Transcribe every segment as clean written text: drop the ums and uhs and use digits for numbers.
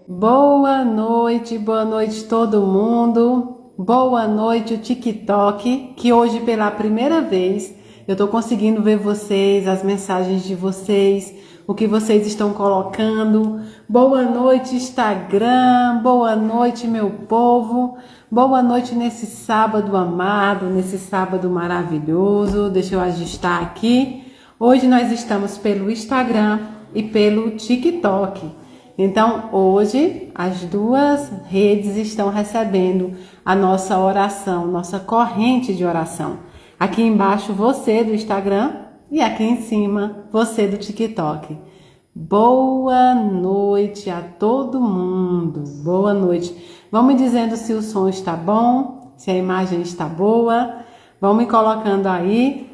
Boa noite todo mundo. Boa noite o TikTok, que hoje pela primeira vez eu tô conseguindo ver vocês, as mensagens de vocês, o que vocês estão colocando. Boa noite Instagram, boa noite meu povo. Boa noite nesse sábado amado, nesse sábado maravilhoso. Deixa eu ajustar aqui. Hoje nós estamos pelo Instagram e pelo TikTok. Então, hoje, as duas redes estão recebendo a nossa oração, nossa corrente de oração. Aqui embaixo, você do Instagram e aqui em cima, você do TikTok. Boa noite a todo mundo. Boa noite. Vão me dizendo se o som está bom, se a imagem está boa. Vão me colocando aí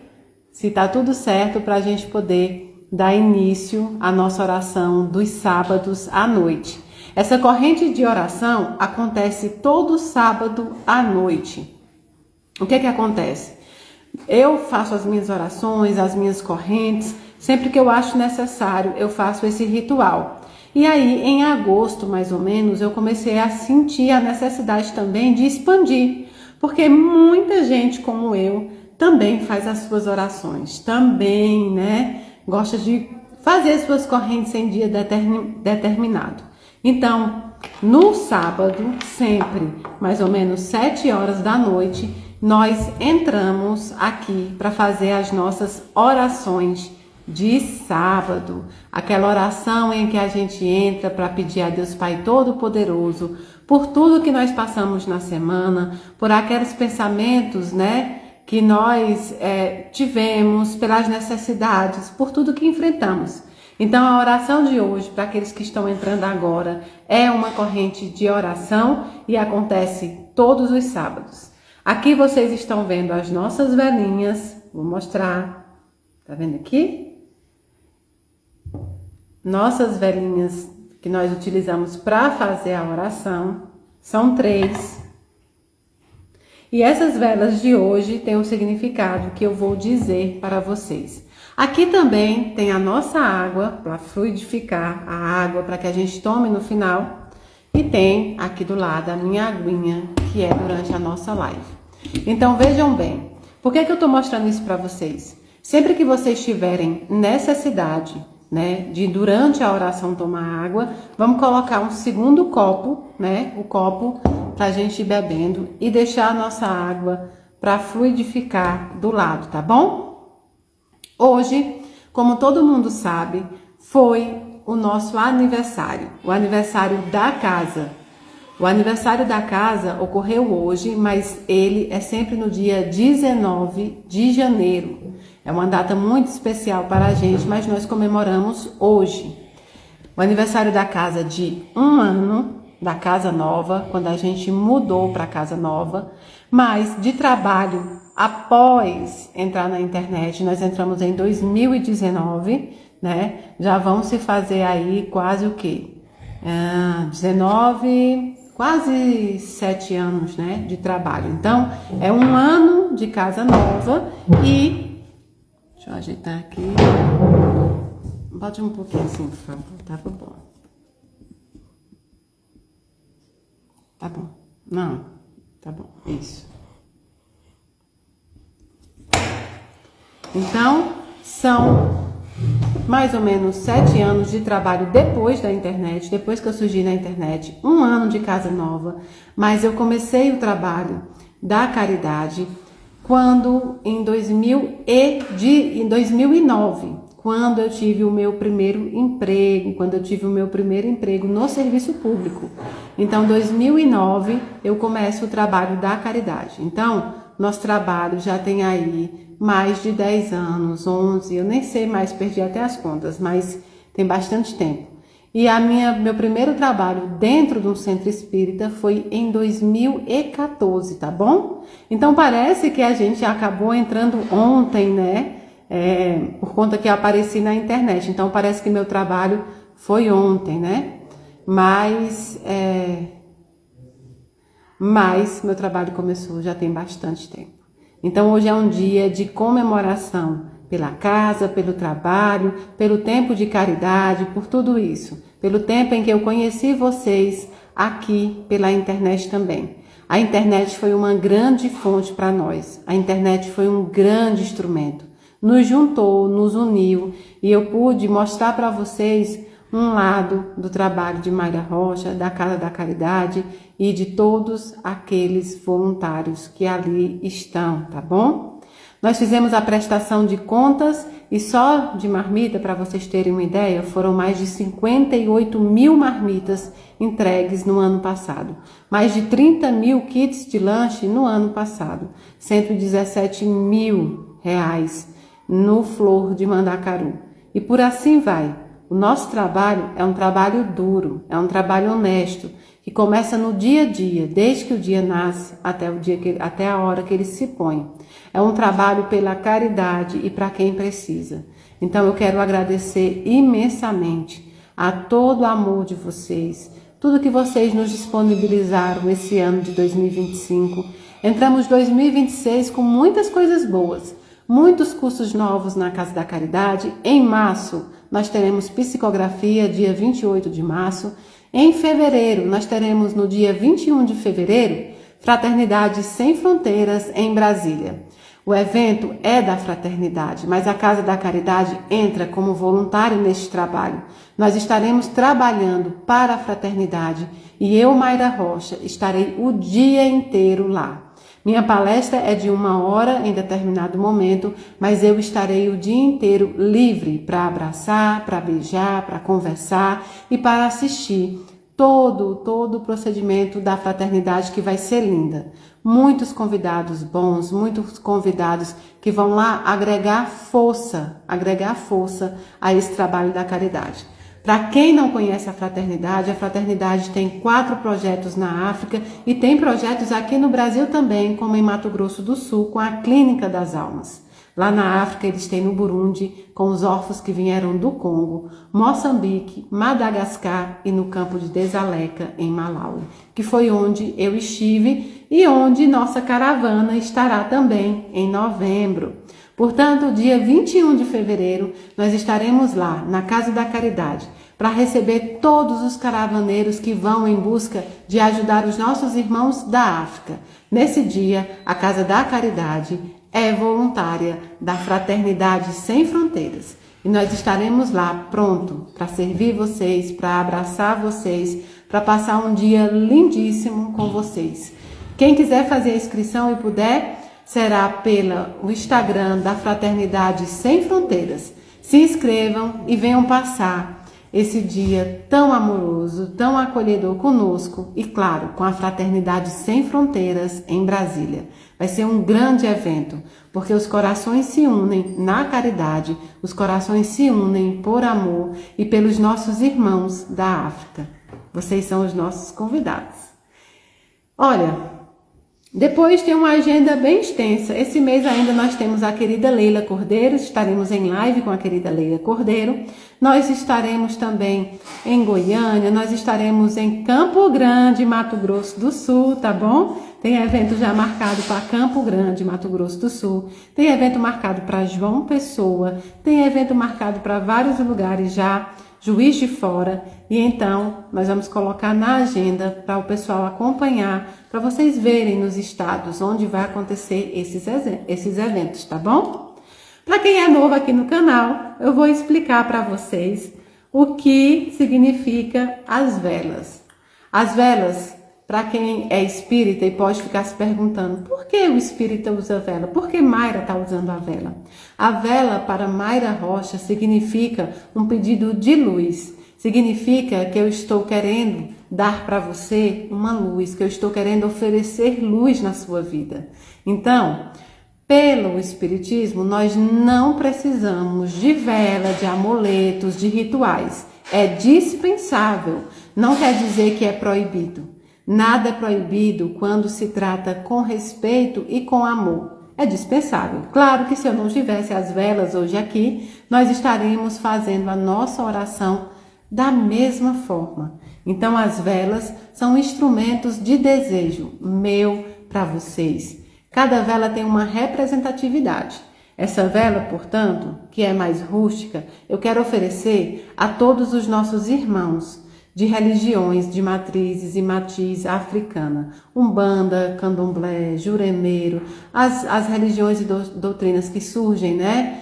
se está tudo certo para a gente poder dar início à nossa oração dos sábados à noite. Essa corrente de oração acontece todo sábado à noite. O que acontece? Eu faço as minhas orações, as minhas correntes, sempre que eu acho necessário, eu faço esse ritual. E aí, em agosto, mais ou menos, eu comecei a sentir a necessidade também de expandir, porque muita gente como eu também faz as suas orações, também, gosta de fazer suas correntes em dia determinado. Então, no sábado, sempre, mais ou menos 7 horas da noite, nós entramos aqui para fazer as nossas orações de sábado. Aquela oração em que a gente entra para pedir a Deus Pai Todo-Poderoso por tudo que nós passamos na semana, por aqueles pensamentos, que nós tivemos, pelas necessidades, por tudo que enfrentamos. Então, a oração de hoje, para aqueles que estão entrando agora, é uma corrente de oração e acontece todos os sábados. Aqui vocês estão vendo as nossas velinhas, vou mostrar, tá vendo aqui? Nossas velinhas que nós utilizamos para fazer a oração, são 3. E essas velas de hoje têm um significado que eu vou dizer para vocês. Aqui também tem a nossa água para fluidificar a água para que a gente tome no final. E tem aqui do lado a minha aguinha, que é durante a nossa live. Então vejam bem, por que eu estou mostrando isso para vocês? Sempre que vocês tiverem necessidade, de durante a oração tomar água, vamos colocar um segundo copo, o copo para a gente ir bebendo e deixar a nossa água para fluidificar do lado, tá bom? Hoje, como todo mundo sabe, foi o nosso aniversário, o aniversário da casa. O aniversário da casa ocorreu hoje, mas ele é sempre no dia 19 de janeiro. É uma data muito especial para a gente, mas nós comemoramos hoje. O aniversário da casa de 1 ano, da casa nova, quando a gente mudou para a casa nova, mas de trabalho após entrar na internet, nós entramos em 2019, já vão se fazer aí quase o quê? 19, quase 7 anos, de trabalho. Então, é 1 ano de casa nova e... Deixa eu ajeitar aqui. Bote um pouquinho assim, por favor. Tá bom. Tá bom. Não. Tá bom. Isso. Então, são mais ou menos 7 anos de trabalho depois da internet, depois que eu surgi na internet, 1 ano de casa nova, mas eu comecei o trabalho da caridade quando em 2009, quando eu tive o meu primeiro emprego, no serviço público. Então, em 2009, eu começo o trabalho da caridade. Então, nosso trabalho já tem aí mais de 10 anos, 11, eu nem sei mais, perdi até as contas, mas tem bastante tempo. E meu primeiro trabalho dentro de um centro espírita foi em 2014, tá bom? Então parece que a gente acabou entrando ontem, por conta que eu apareci na internet. Então parece que meu trabalho foi ontem, Mas meu trabalho começou já tem bastante tempo. Então hoje é um dia de comemoração pela casa, pelo trabalho, pelo tempo de caridade, por tudo isso. pelo tempo em que eu conheci vocês aqui pela internet também. A internet foi uma grande fonte para nós. A internet foi um grande instrumento. Nos juntou, nos uniu e eu pude mostrar para vocês um lado do trabalho de Mayra Rocha, da Casa da Caridade e de todos aqueles voluntários que ali estão, tá bom? Nós fizemos a prestação de contas e só de marmita, para vocês terem uma ideia, foram mais de 58 mil marmitas entregues no ano passado. Mais de 30 mil kits de lanche no ano passado. 117 mil reais no Flor de Mandacaru. E por assim vai. O nosso trabalho é um trabalho duro, é um trabalho honesto, que começa no dia a dia, desde que o dia nasce até a hora que ele se põe. É um trabalho pela caridade e para quem precisa. Então eu quero agradecer imensamente a todo o amor de vocês, tudo que vocês nos disponibilizaram esse ano de 2025. Entramos 2026 com muitas coisas boas, muitos cursos novos na Casa da Caridade. Em março nós teremos psicografia, dia 28 de março. Em fevereiro, nós teremos no dia 21 de fevereiro, Fraternidade Sem Fronteiras em Brasília. O evento é da fraternidade, mas a Casa da Caridade entra como voluntário neste trabalho. Nós estaremos trabalhando para a fraternidade e eu, Mayra Rocha, estarei o dia inteiro lá. Minha palestra é de 1 hora em determinado momento, mas eu estarei o dia inteiro livre para abraçar, para beijar, para conversar e para assistir todo o procedimento da fraternidade, que vai ser linda. Muitos convidados bons, muitos convidados que vão lá agregar força a esse trabalho da caridade. Para quem não conhece a fraternidade tem 4 projetos na África e tem projetos aqui no Brasil também, como em Mato Grosso do Sul, com a Clínica das Almas. Lá na África eles têm no Burundi, com os órfãos que vieram do Congo, Moçambique, Madagascar e no campo de Desaleca, em Malawi, que foi onde eu estive e onde nossa caravana estará também em novembro. Portanto, dia 21 de fevereiro, nós estaremos lá, na Casa da Caridade, para receber todos os caravaneiros que vão em busca de ajudar os nossos irmãos da África. Nesse dia, a Casa da Caridade é voluntária da Fraternidade Sem Fronteiras. E nós estaremos lá pronto para servir vocês, para abraçar vocês, para passar um dia lindíssimo com vocês. Quem quiser fazer a inscrição e puder, será pelo Instagram da Fraternidade Sem Fronteiras. Se inscrevam e venham passar esse dia tão amoroso, tão acolhedor conosco e, claro, com a Fraternidade Sem Fronteiras em Brasília. Vai ser um grande evento, porque os corações se unem na caridade, os corações se unem por amor e pelos nossos irmãos da África. Vocês são os nossos convidados. Olha, depois tem uma agenda bem extensa. Esse mês ainda nós temos a querida Leila Cordeiro, estaremos em live com a querida Leila Cordeiro. Nós estaremos também em Goiânia, nós estaremos em Campo Grande, Mato Grosso do Sul, tá bom? Tem evento já marcado para Campo Grande, Mato Grosso do Sul. Tem evento marcado para João Pessoa, tem evento marcado para vários lugares já, Juiz de Fora. E então nós vamos colocar na agenda para o pessoal acompanhar, para vocês verem nos estados onde vai acontecer esses eventos, tá bom? Para quem é novo aqui no canal, eu vou explicar para vocês o que significa as velas. As velas, para quem é espírita e pode ficar se perguntando, por que o espírita usa vela? Por que Mayra está usando a vela? A vela para Mayra Rocha significa um pedido de luz. Significa que eu estou querendo dar para você uma luz, que eu estou querendo oferecer luz na sua vida. Então, pelo Espiritismo, nós não precisamos de vela, de amuletos, de rituais. É dispensável. Não quer dizer que é proibido. Nada é proibido quando se trata com respeito e com amor. É dispensável. Claro que se eu não tivesse as velas hoje aqui, nós estaríamos fazendo a nossa oração da mesma forma. Então as velas são instrumentos de desejo meu para vocês. Cada vela tem uma representatividade. Essa vela, portanto, que é mais rústica, eu quero oferecer a todos os nossos irmãos de religiões de matrizes e matiz africana, Umbanda, Candomblé, Juremeiro, as religiões e doutrinas que surgem, né,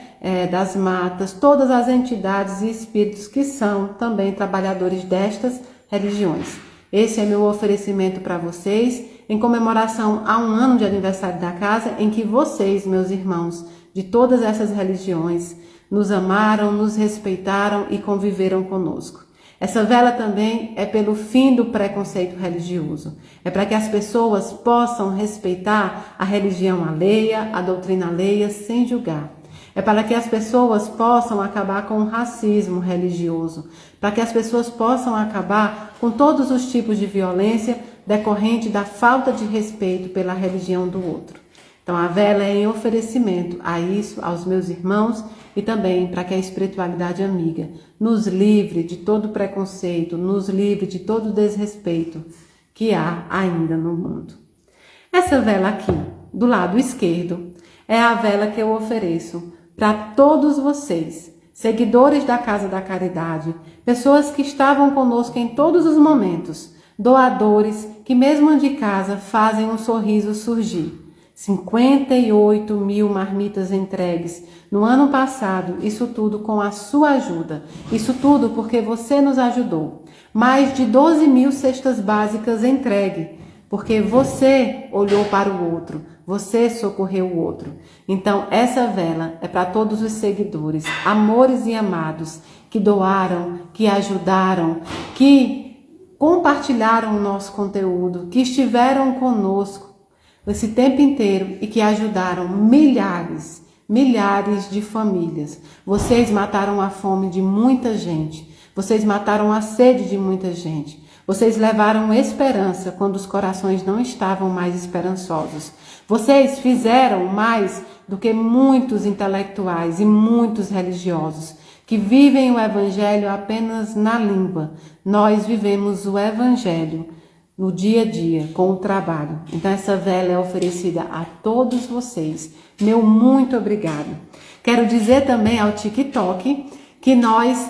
das matas, todas as entidades e espíritos que são também trabalhadores destas religiões. Esse é meu oferecimento para vocês, em comemoração a 1 ano de aniversário da casa, em que vocês, meus irmãos, de todas essas religiões, nos amaram, nos respeitaram e conviveram conosco. Essa vela também é pelo fim do preconceito religioso. É para que as pessoas possam respeitar a religião alheia, a doutrina alheia, sem julgar. É para que as pessoas possam acabar com o racismo religioso, para que as pessoas possam acabar com todos os tipos de violência decorrente da falta de respeito pela religião do outro. Então a vela é em oferecimento a isso, aos meus irmãos, e também para que a espiritualidade amiga nos livre de todo preconceito, nos livre de todo desrespeito que há ainda no mundo. Essa vela aqui, do lado esquerdo, é a vela que eu ofereço para todos vocês, seguidores da Casa da Caridade, pessoas que estavam conosco em todos os momentos, doadores que mesmo de casa fazem um sorriso surgir. 58 mil marmitas entregues no ano passado, isso tudo com a sua ajuda, isso tudo porque você nos ajudou. Mais de 12 mil cestas básicas entregue, porque você olhou para o outro, você socorreu o outro. Então essa vela é para todos os seguidores, amores e amados, que doaram, que ajudaram, que compartilharam o nosso conteúdo, que estiveram conosco esse tempo inteiro e que ajudaram milhares de famílias. Vocês mataram a fome de muita gente. Vocês mataram a sede de muita gente. Vocês levaram esperança quando os corações não estavam mais esperançosos. Vocês fizeram mais do que muitos intelectuais e muitos religiosos que vivem o evangelho apenas na língua. Nós vivemos o evangelho no dia a dia, com o trabalho. Então essa vela é oferecida a todos vocês. Meu muito obrigado. Quero dizer também ao TikTok que nós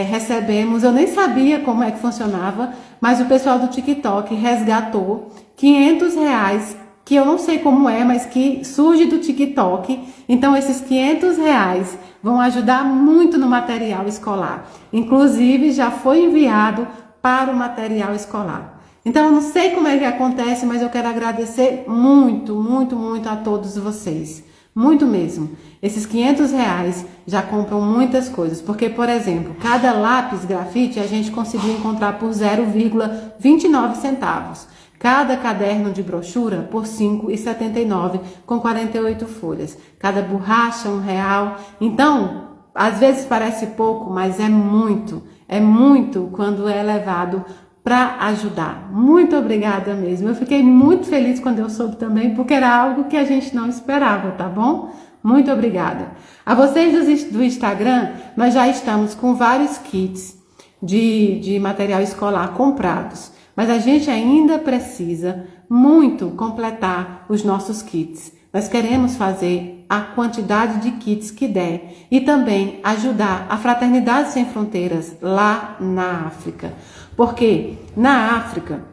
recebemos, eu nem sabia como é que funcionava, mas o pessoal do TikTok resgatou R$500, que eu não sei como é, mas que surge do TikTok. Então esses R$500 vão ajudar muito no material escolar. Inclusive já foi enviado para o material escolar. Então, eu não sei como é que acontece, mas eu quero agradecer muito, muito, muito a todos vocês. Muito mesmo. Esses R$500 já compram muitas coisas. Porque, por exemplo, cada lápis grafite a gente conseguiu encontrar por 0,29 centavos. Cada caderno de brochura por R$ 5,79, com 48 folhas. Cada borracha, R$1. Então, às vezes parece pouco, mas é muito. É muito quando é levado para ajudar. Muito obrigada mesmo. Eu fiquei muito feliz quando eu soube também, porque era algo que a gente não esperava, tá bom? Muito obrigada. A vocês do Instagram, nós já estamos com vários kits de material escolar comprados, mas a gente ainda precisa muito completar os nossos kits. Nós queremos fazer a quantidade de kits que der e também ajudar a Fraternidade Sem Fronteiras lá na África. Porque na África,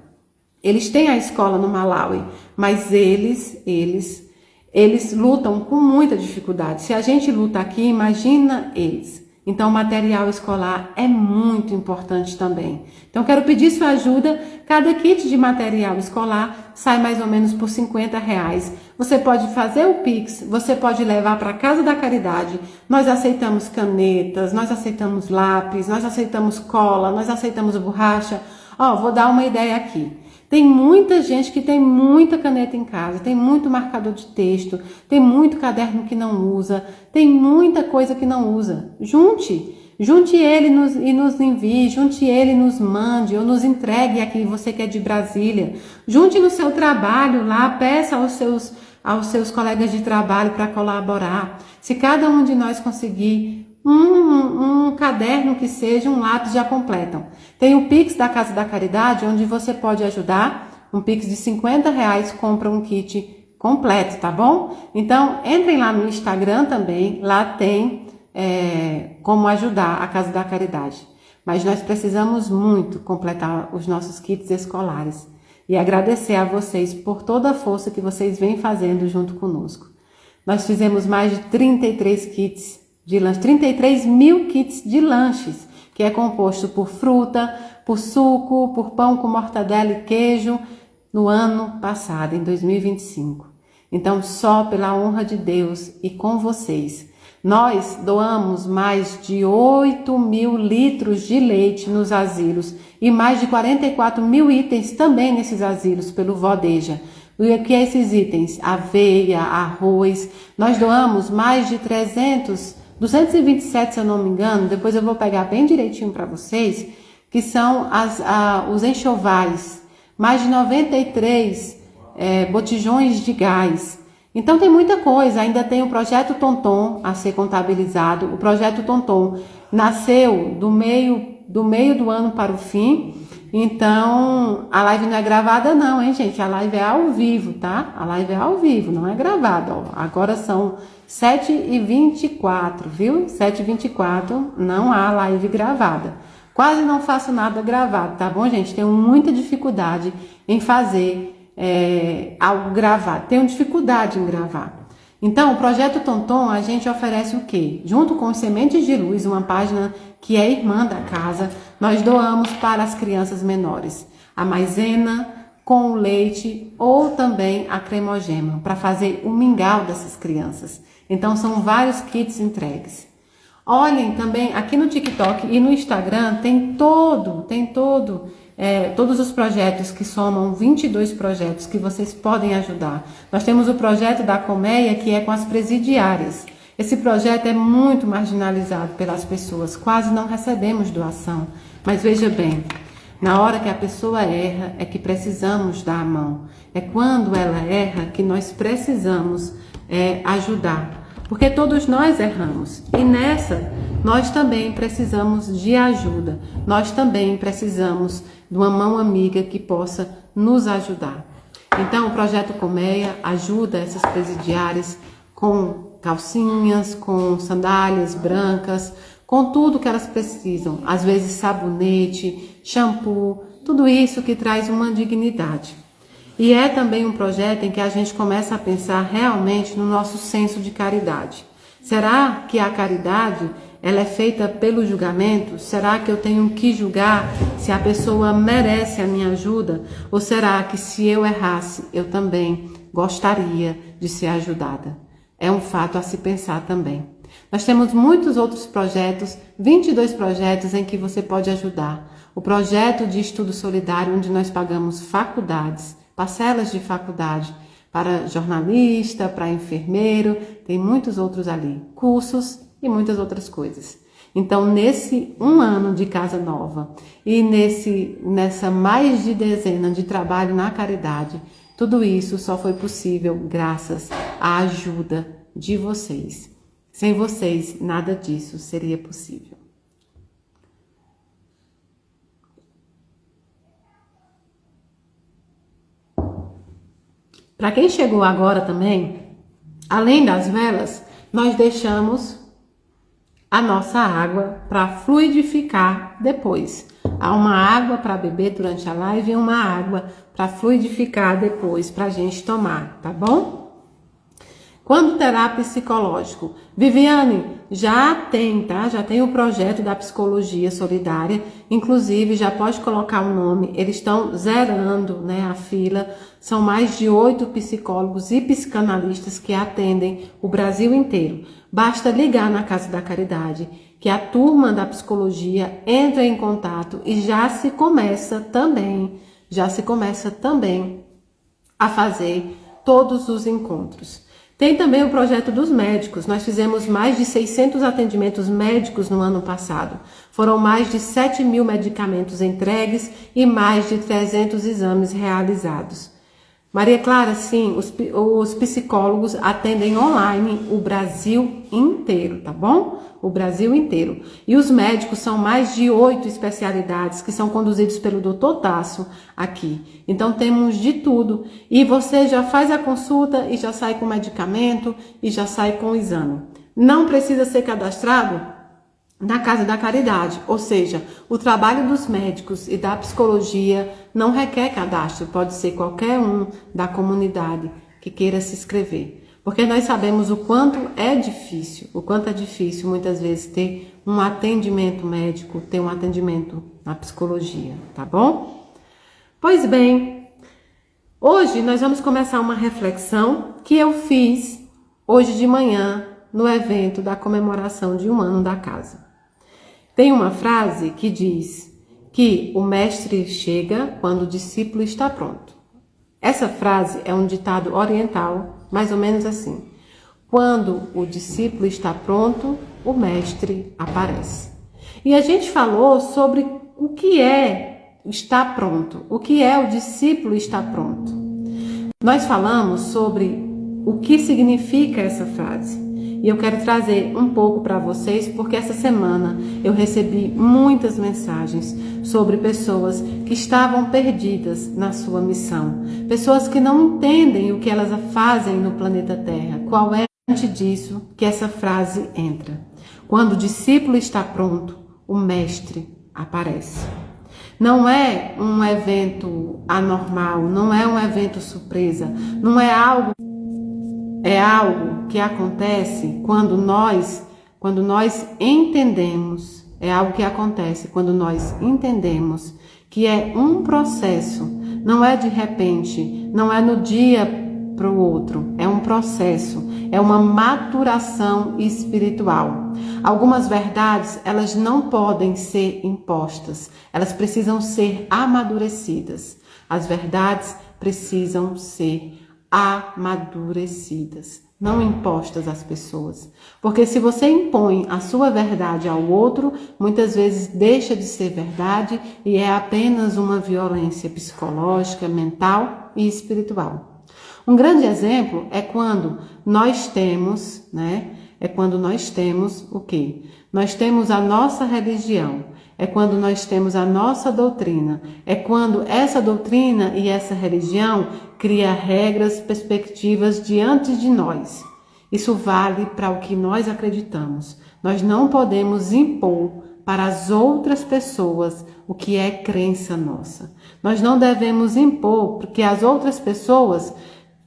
eles têm a escola no Malawi, mas eles lutam com muita dificuldade. Se a gente luta aqui, imagina eles. Então, o material escolar é muito importante também. Então, quero pedir sua ajuda. Cada kit de material escolar sai mais ou menos por R$50. Você pode fazer o Pix, você pode levar para a Casa da Caridade. Nós aceitamos canetas, nós aceitamos lápis, nós aceitamos cola, nós aceitamos borracha. Vou dar uma ideia aqui. Tem muita gente que tem muita caneta em casa, tem muito marcador de texto, tem muito caderno que não usa, tem muita coisa que não usa. Junte ele e nos envie, junte ele e nos mande, ou nos entregue aqui, você que é de Brasília. Junte no seu trabalho lá, peça aos seus colegas de trabalho para colaborar. Se cada um de nós conseguir um caderno que seja, um lápis, já completam. Tem o Pix da Casa da Caridade, onde você pode ajudar. Um Pix de R$50 compra um kit completo, tá bom? Então, entrem lá no Instagram também, lá tem como ajudar a Casa da Caridade. Mas nós precisamos muito completar os nossos kits escolares e agradecer a vocês por toda a força que vocês vêm fazendo junto conosco. Nós fizemos mais de 33 kits de lanche, 33 mil kits de lanches, que é composto por fruta, por suco, por pão com mortadela e queijo, no ano passado, em 2025. Então, só pela honra de Deus e com vocês, nós doamos mais de 8 mil litros de leite nos asilos e mais de 44 mil itens também nesses asilos pelo Vodeja. O que é esses itens? Aveia, arroz. Nós doamos mais de 227, se eu não me engano, depois eu vou pegar bem direitinho para vocês, que são os enxovais. Mais de 93 botijões de gás. Então tem muita coisa, ainda tem o Projeto Tonton a ser contabilizado. O Projeto Tonton nasceu do meio do ano para o fim, então a live não é gravada não, hein gente, a live é ao vivo, tá? A live é ao vivo, não é gravada, ó. Agora são 7h24, viu? 7h24, não há live gravada. Quase não faço nada gravado, tá bom, gente? Tenho muita dificuldade em fazer algo gravado. Tenho dificuldade em gravar. Então, o Projeto Tonton, a gente oferece o quê? Junto com Sementes de Luz, uma página que é irmã da casa, nós doamos para as crianças menores a maisena com o leite ou também a cremogema, para fazer o mingau dessas crianças. Então, são vários kits entregues. Olhem também aqui no TikTok e no Instagram todos os projetos que somam 22 projetos que vocês podem ajudar. Nós temos o projeto da colmeia, que é com as presidiárias. Esse projeto é muito marginalizado pelas pessoas, quase não recebemos doação. Mas veja bem, na hora que a pessoa erra é que precisamos dar a mão. É quando ela erra que nós precisamos ajudar. Porque todos nós erramos e nessa nós também precisamos de ajuda, nós também precisamos de uma mão amiga que possa nos ajudar. Então o Projeto Colmeia ajuda essas presidiárias com calcinhas, com sandálias brancas, com tudo que elas precisam, às vezes sabonete, shampoo, tudo isso que traz uma dignidade. E é também um projeto em que a gente começa a pensar realmente no nosso senso de caridade. Será que a caridade ela é feita pelo julgamento? Será que eu tenho que julgar se a pessoa merece a minha ajuda? Ou será que se eu errasse, eu também gostaria de ser ajudada? É um fato a se pensar também. Nós temos muitos outros projetos, 22 projetos em que você pode ajudar. O projeto de estudo solidário, onde nós pagamos faculdades, parcelas de faculdade para jornalista, para enfermeiro, tem muitos outros ali, cursos e muitas outras coisas. Então, nesse um ano de Casa Nova e nessa mais de dezena de trabalho na caridade, tudo isso só foi possível graças à ajuda de vocês. Sem vocês, nada disso seria possível. Para quem chegou agora também, além das velas, nós deixamos a nossa água para fluidificar depois. Há uma água para beber durante a live e uma água para fluidificar depois para a gente tomar, tá bom? Quando terá psicológico? Viviane, já tem, tá? Já tem o projeto da psicologia solidária, inclusive já pode colocar o nome, eles estão zerando, né, a fila, são mais de 8 psicólogos e psicanalistas que atendem o Brasil inteiro. Basta ligar na Casa da Caridade, que a turma da psicologia entra em contato e já se começa também a fazer todos os encontros. Tem também o projeto dos médicos. Nós fizemos mais de 600 atendimentos médicos no ano passado. Foram mais de 7 mil medicamentos entregues e mais de 300 exames realizados. Maria Clara, sim, os psicólogos atendem online o Brasil inteiro, tá bom? O Brasil inteiro. E os médicos são mais de 8 especialidades que são conduzidos pelo Dr. Tasso aqui. Então temos de tudo. E você já faz a consulta e já sai com medicamento e já sai com o exame. Não precisa ser cadastrado na Casa da Caridade, ou seja, o trabalho dos médicos e da psicologia não requer cadastro, pode ser qualquer um da comunidade que queira se inscrever, porque nós sabemos o quanto é difícil muitas vezes ter um atendimento médico, ter um atendimento na psicologia, tá bom? Pois bem, hoje nós vamos começar uma reflexão que eu fiz hoje de manhã no evento da comemoração de 1 ano da casa. Tem uma frase que diz que o mestre chega quando o discípulo está pronto. Essa frase é um ditado oriental, mais ou menos assim. Quando o discípulo está pronto, o mestre aparece. E a gente falou sobre o que é estar pronto, o que é o discípulo estar pronto. Nós falamos sobre o que significa essa frase. E eu quero trazer um pouco para vocês, porque essa semana eu recebi muitas mensagens sobre pessoas que estavam perdidas na sua missão. Pessoas que não entendem o que elas fazem no planeta Terra. Qual é diante disso que essa frase entra? Quando o discípulo está pronto, o mestre aparece. Não é um evento anormal, não é um evento surpresa, não é algo... É algo que acontece quando nós entendemos, é algo que acontece quando nós entendemos que é um processo, não é de repente, não é no dia para o outro, é um processo, é uma maturação espiritual. Algumas verdades, elas não podem ser impostas, elas precisam ser amadurecidas. As verdades precisam ser amadurecidas, não impostas às pessoas. Porque se você impõe a sua verdade ao outro, muitas vezes deixa de ser verdade e é apenas uma violência psicológica, mental e espiritual. Um grande exemplo é quando nós temos, o quê? Nós temos a nossa religião. É quando nós temos a nossa doutrina. É quando essa doutrina e essa religião cria regras, perspectivas diante de nós. Isso vale para o que nós acreditamos. Nós não podemos impor para as outras pessoas o que é crença nossa. Nós não devemos impor porque as outras pessoas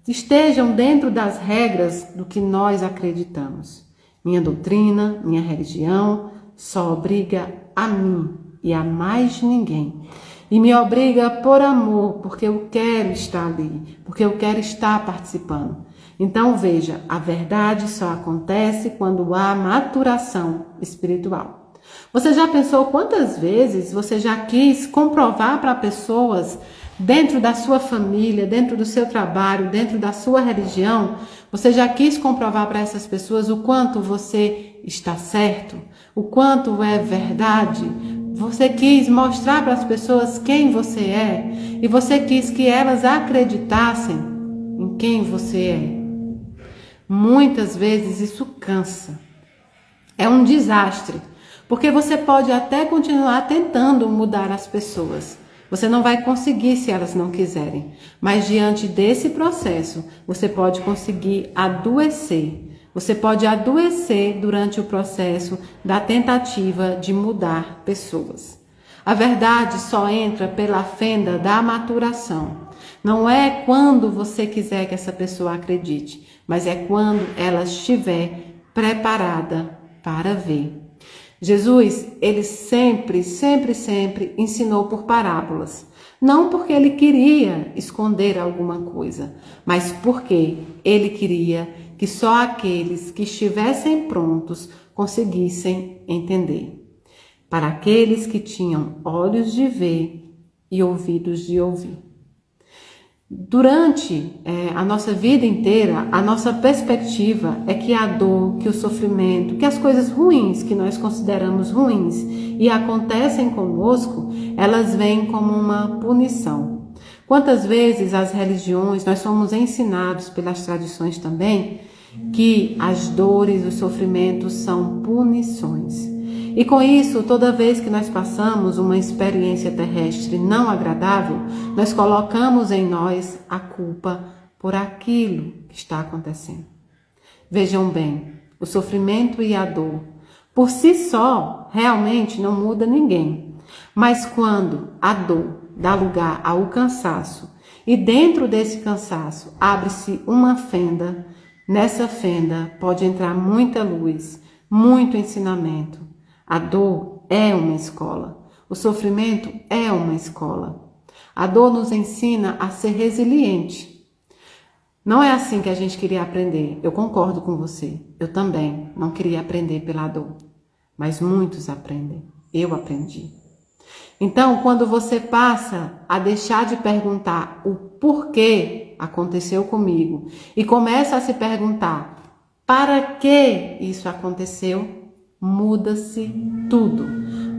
estejam dentro das regras do que nós acreditamos. Minha doutrina, minha religião só obriga a mim e a mais ninguém. E me obriga por amor, porque eu quero estar ali, porque eu quero estar participando. Então veja, a verdade só acontece quando há maturação espiritual. Você já pensou quantas vezes você já quis comprovar para pessoas dentro da sua família, dentro do seu trabalho, dentro da sua religião, você já quis comprovar para essas pessoas o quanto você está certo, o quanto é verdade? Você quis mostrar para as pessoas quem você é e você quis que elas acreditassem em quem você é. Muitas vezes isso cansa. É um desastre, porque você pode até continuar tentando mudar as pessoas. Você não vai conseguir se elas não quiserem, mas diante desse processo, você pode conseguir adoecer. Você pode adoecer durante o processo da tentativa de mudar pessoas. A verdade só entra pela fenda da maturação. Não é quando você quiser que essa pessoa acredite, mas é quando ela estiver preparada para ver. Jesus, ele sempre ensinou por parábolas. Não porque ele queria esconder alguma coisa, mas porque ele queria que só aqueles que estivessem prontos conseguissem entender. Para aqueles que tinham olhos de ver e ouvidos de ouvir. Durante a nossa vida inteira, a nossa perspectiva é que a dor, que o sofrimento, que as coisas ruins que nós consideramos ruins e acontecem conosco, elas vêm como uma punição. Quantas vezes as religiões, nós somos ensinados pelas tradições também, que as dores, os sofrimentos são punições. E com isso, toda vez que nós passamos uma experiência terrestre não agradável, nós colocamos em nós a culpa por aquilo que está acontecendo. Vejam bem, o sofrimento e a dor, por si só, realmente não muda ninguém. Mas quando a dor dá lugar ao cansaço e dentro desse cansaço abre-se uma fenda, nessa fenda pode entrar muita luz, muito ensinamento. A dor é uma escola, o sofrimento é uma escola. A dor nos ensina a ser resiliente. Não é assim que a gente queria aprender, eu concordo com você. Eu também não queria aprender pela dor, mas muitos aprendem, eu aprendi. Então, quando você passa a deixar de perguntar o porquê aconteceu comigo e começa a se perguntar para que isso aconteceu, muda-se tudo,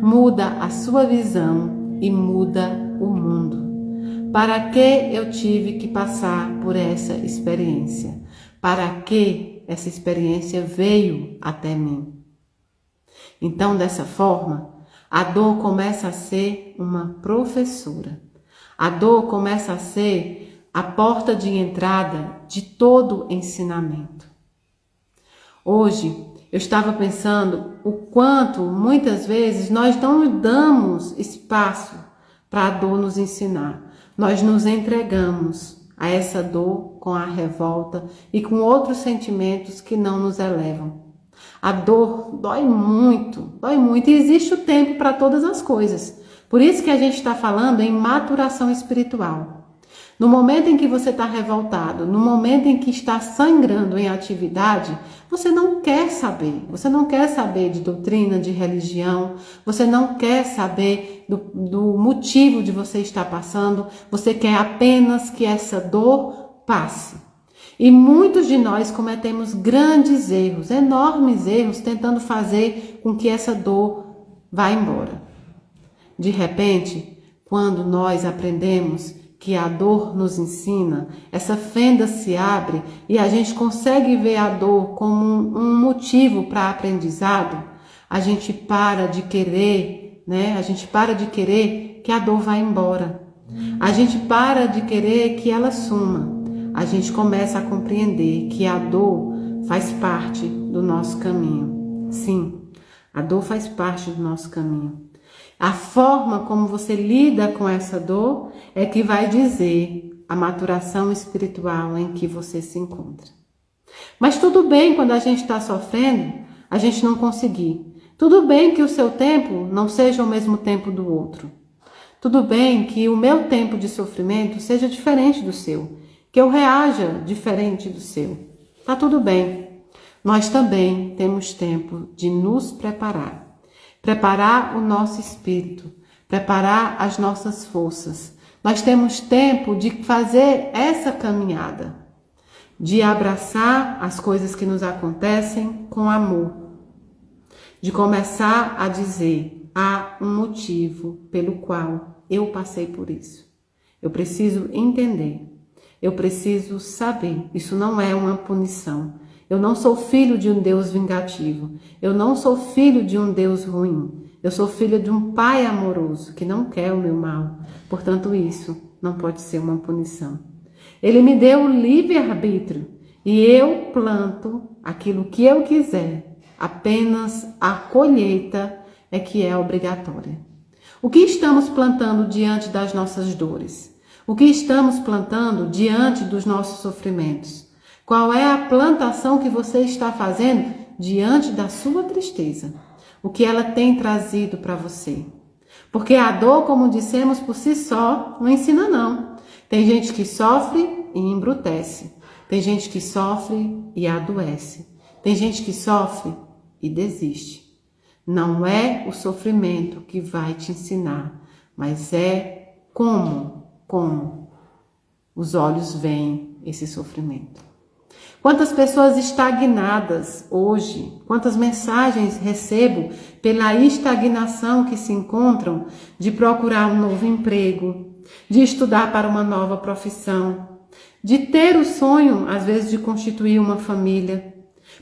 muda a sua visão e muda o mundo. Para que eu tive que passar por essa experiência? Para que essa experiência veio até mim? Então, dessa forma, a dor começa a ser uma professora. A dor começa a ser a porta de entrada de todo ensinamento. Hoje, eu estava pensando o quanto, muitas vezes, nós não damos espaço para a dor nos ensinar. Nós nos entregamos a essa dor com a revolta e com outros sentimentos que não nos elevam. A dor dói muito, e existe o tempo para todas as coisas. Por isso que a gente está falando em maturação espiritual. No momento em que você está revoltado, no momento em que está sangrando em atividade, você não quer saber de doutrina, de religião, você não quer saber do motivo de você estar passando, você quer apenas que essa dor passe. E muitos de nós cometemos grandes erros, enormes erros, tentando fazer com que essa dor vá embora. De repente, quando nós aprendemos que a dor nos ensina, essa fenda se abre e a gente consegue ver a dor como um motivo para aprendizado, a gente para de querer, A gente para de querer que a dor vá embora. A gente para de querer que ela suma. A gente começa a compreender que a dor faz parte do nosso caminho. Sim, a dor faz parte do nosso caminho. A forma como você lida com essa dor é que vai dizer a maturação espiritual em que você se encontra. Mas tudo bem quando a gente está sofrendo, a gente não conseguir. Tudo bem que o seu tempo não seja o mesmo tempo do outro. Tudo bem que o meu tempo de sofrimento seja diferente do seu, que eu reaja diferente do seu. Tá tudo bem. Nós também temos tempo de nos preparar. Preparar o nosso espírito, preparar as nossas forças. Nós temos tempo de fazer essa caminhada, de abraçar as coisas que nos acontecem com amor, de começar a dizer, há um motivo pelo qual eu passei por isso. Eu preciso entender, eu preciso saber, isso não é uma punição. Eu não sou filho de um Deus vingativo. Eu não sou filho de um Deus ruim. Eu sou filho de um Pai amoroso que não quer o meu mal. Portanto, isso não pode ser uma punição. Ele me deu o livre-arbítrio e eu planto aquilo que eu quiser. Apenas a colheita é que é obrigatória. O que estamos plantando diante das nossas dores? O que estamos plantando diante dos nossos sofrimentos? Qual é a plantação que você está fazendo diante da sua tristeza? O que ela tem trazido para você? Porque a dor, como dissemos, por si só, não ensina não. Tem gente que sofre e embrutece. Tem gente que sofre e adoece. Tem gente que sofre e desiste. Não é o sofrimento que vai te ensinar, mas é como. os olhos veem esse sofrimento. Quantas pessoas estagnadas hoje, quantas mensagens recebo pela estagnação que se encontram de procurar um novo emprego, de estudar para uma nova profissão, de ter o sonho, às vezes, de constituir uma família.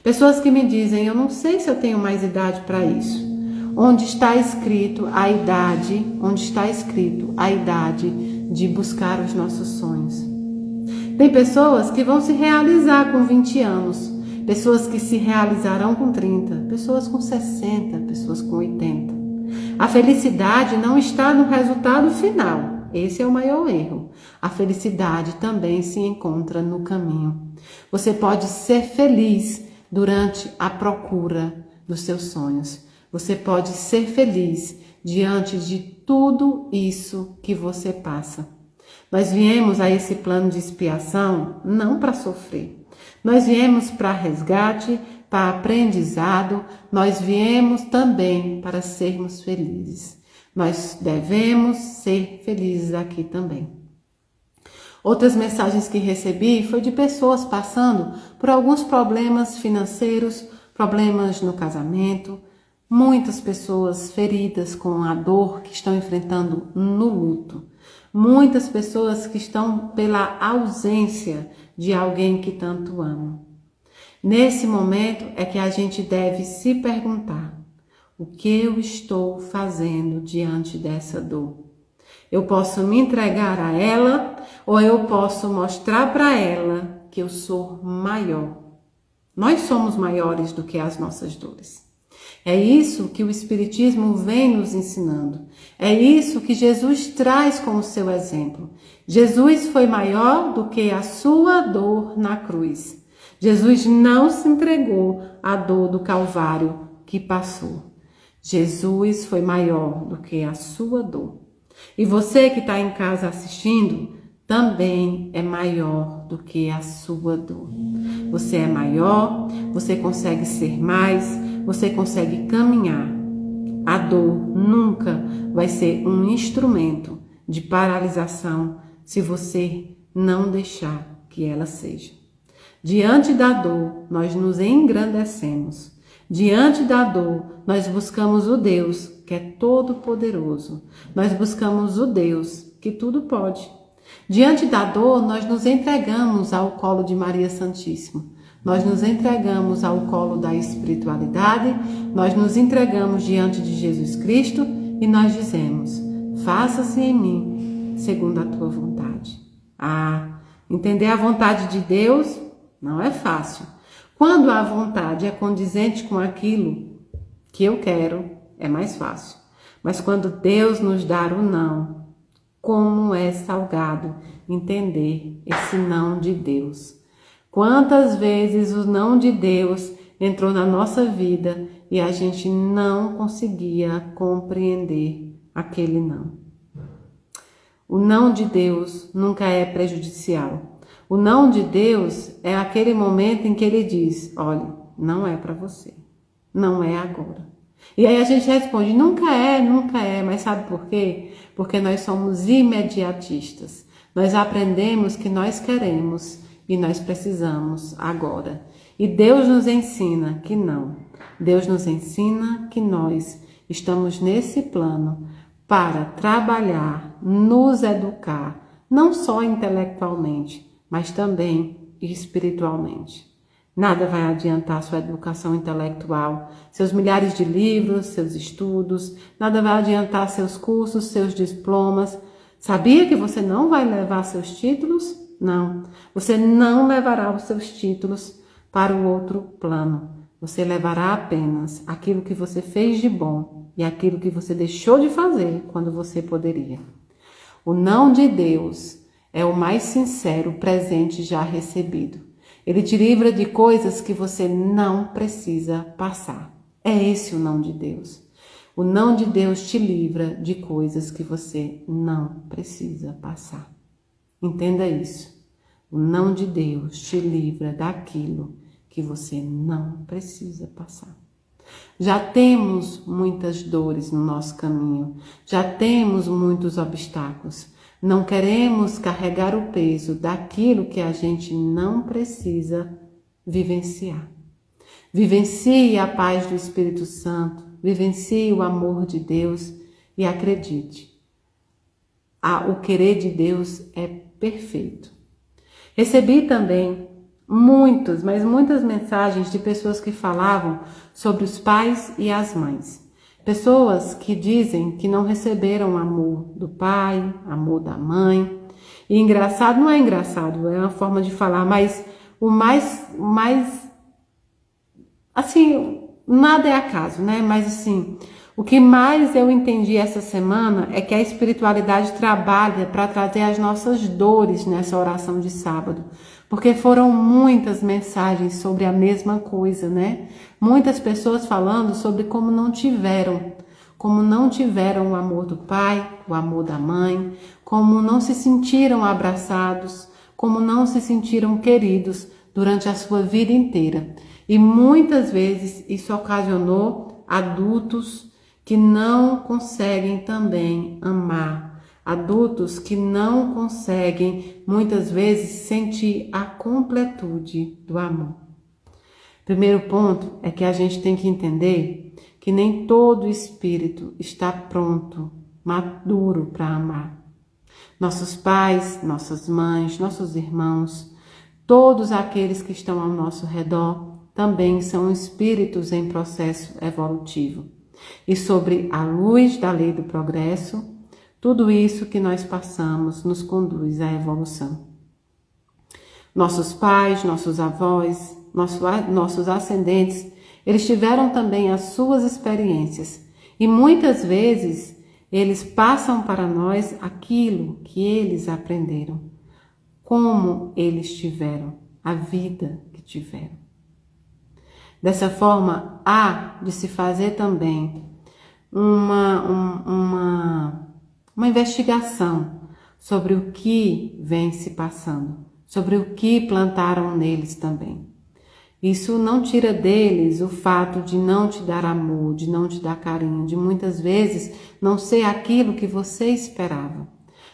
Pessoas que me dizem, eu não sei se eu tenho mais idade para isso. Onde está escrito a idade, de buscar os nossos sonhos. Tem pessoas que vão se realizar com 20 anos, pessoas que se realizarão com 30, pessoas com 60, pessoas com 80. A felicidade não está no resultado final, esse é o maior erro. A felicidade também se encontra no caminho. Você pode ser feliz durante a procura dos seus sonhos. Você pode ser feliz diante de tudo isso que você passa. Nós viemos a esse plano de expiação não para sofrer. Nós viemos para resgate, para aprendizado. Nós viemos também para sermos felizes. Nós devemos ser felizes aqui também. Outras mensagens que recebi foi de pessoas passando por alguns problemas financeiros, problemas no casamento. Muitas pessoas feridas com a dor que estão enfrentando no luto. Muitas pessoas que estão pela ausência de alguém que tanto amam. Nesse momento é que a gente deve se perguntar: o que eu estou fazendo diante dessa dor? Eu posso me entregar a ela ou eu posso mostrar para ela que eu sou maior? Nós somos maiores do que as nossas dores. É isso que o Espiritismo vem nos ensinando. É isso que Jesus traz como seu exemplo. Jesus foi maior do que a sua dor na cruz. Jesus não se entregou à dor do Calvário que passou. Jesus foi maior do que a sua dor. E você que está em casa assistindo, também é maior do que a sua dor. Você é maior, você consegue ser mais, você consegue caminhar. A dor nunca vai ser um instrumento de paralisação se você não deixar que ela seja. Diante da dor, nós nos engrandecemos. Diante da dor, nós buscamos o Deus que é todo-poderoso. Nós buscamos o Deus que tudo pode. Diante da dor, nós nos entregamos ao colo de Maria Santíssima. Nós nos entregamos ao colo da espiritualidade, nós nos entregamos diante de Jesus Cristo e nós dizemos: faça-se em mim segundo a tua vontade. Entender a vontade de Deus não é fácil. Quando a vontade é condizente com aquilo que eu quero, é mais fácil. Mas quando Deus nos dá o não, como é salgado entender esse não de Deus. Quantas vezes o não de Deus entrou na nossa vida e a gente não conseguia compreender aquele não. O não de Deus nunca é prejudicial. O não de Deus é aquele momento em que ele diz: olha, não é para você, não é agora. E aí a gente responde: nunca é, mas sabe por quê? Porque nós somos imediatistas. Nós aprendemos que nós queremos e nós precisamos agora. E Deus nos ensina que não. Deus nos ensina que nós estamos nesse plano para trabalhar, nos educar, não só intelectualmente, mas também espiritualmente. Nada vai adiantar sua educação intelectual, seus milhares de livros, seus estudos, nada vai adiantar seus cursos, seus diplomas. Sabia que você não vai levar seus títulos? Não, você não levará os seus títulos para o outro plano. Você levará apenas aquilo que você fez de bom e aquilo que você deixou de fazer quando você poderia. O não de Deus é o mais sincero presente já recebido. Ele te livra de coisas que você não precisa passar. É esse o não de Deus. O não de Deus te livra de coisas que você não precisa passar. Entenda isso. O não de Deus te livra daquilo que você não precisa passar. Já temos muitas dores no nosso caminho. Já temos muitos obstáculos. Não queremos carregar o peso daquilo que a gente não precisa vivenciar. Vivencie a paz do Espírito Santo, vivencie o amor de Deus e acredite, o querer de Deus é perfeito. Recebi também muitas mensagens de pessoas que falavam sobre os pais e as mães. Pessoas que dizem que não receberam o amor do pai, amor da mãe. E engraçado, não é engraçado, é uma forma de falar, mas o mais assim, nada é acaso, né? Mas assim, o que mais eu entendi essa semana é que a espiritualidade trabalha para trazer as nossas dores nessa oração de sábado. Porque foram muitas mensagens sobre a mesma coisa, né? Muitas pessoas falando sobre como não tiveram o amor do pai, o amor da mãe, como não se sentiram abraçados, como não se sentiram queridos durante a sua vida inteira. E muitas vezes isso ocasionou adultos que não conseguem também amar, adultos que não conseguem muitas vezes sentir a completude do amor. Primeiro ponto é que a gente tem que entender que nem todo espírito está pronto, maduro para amar. Nossos pais, nossas mães, nossos irmãos, todos aqueles que estão ao nosso redor também são espíritos em processo evolutivo. E sobre a luz da lei do progresso, tudo isso que nós passamos nos conduz à evolução. Nossos pais, nossos avós, nossos ascendentes, eles tiveram também as suas experiências e muitas vezes eles passam para nós aquilo que eles aprenderam, como eles tiveram, a vida que tiveram. Dessa forma, há de se fazer também uma investigação sobre o que vem se passando, sobre o que plantaram neles também. Isso não tira deles o fato de não te dar amor, de não te dar carinho, de muitas vezes não ser aquilo que você esperava,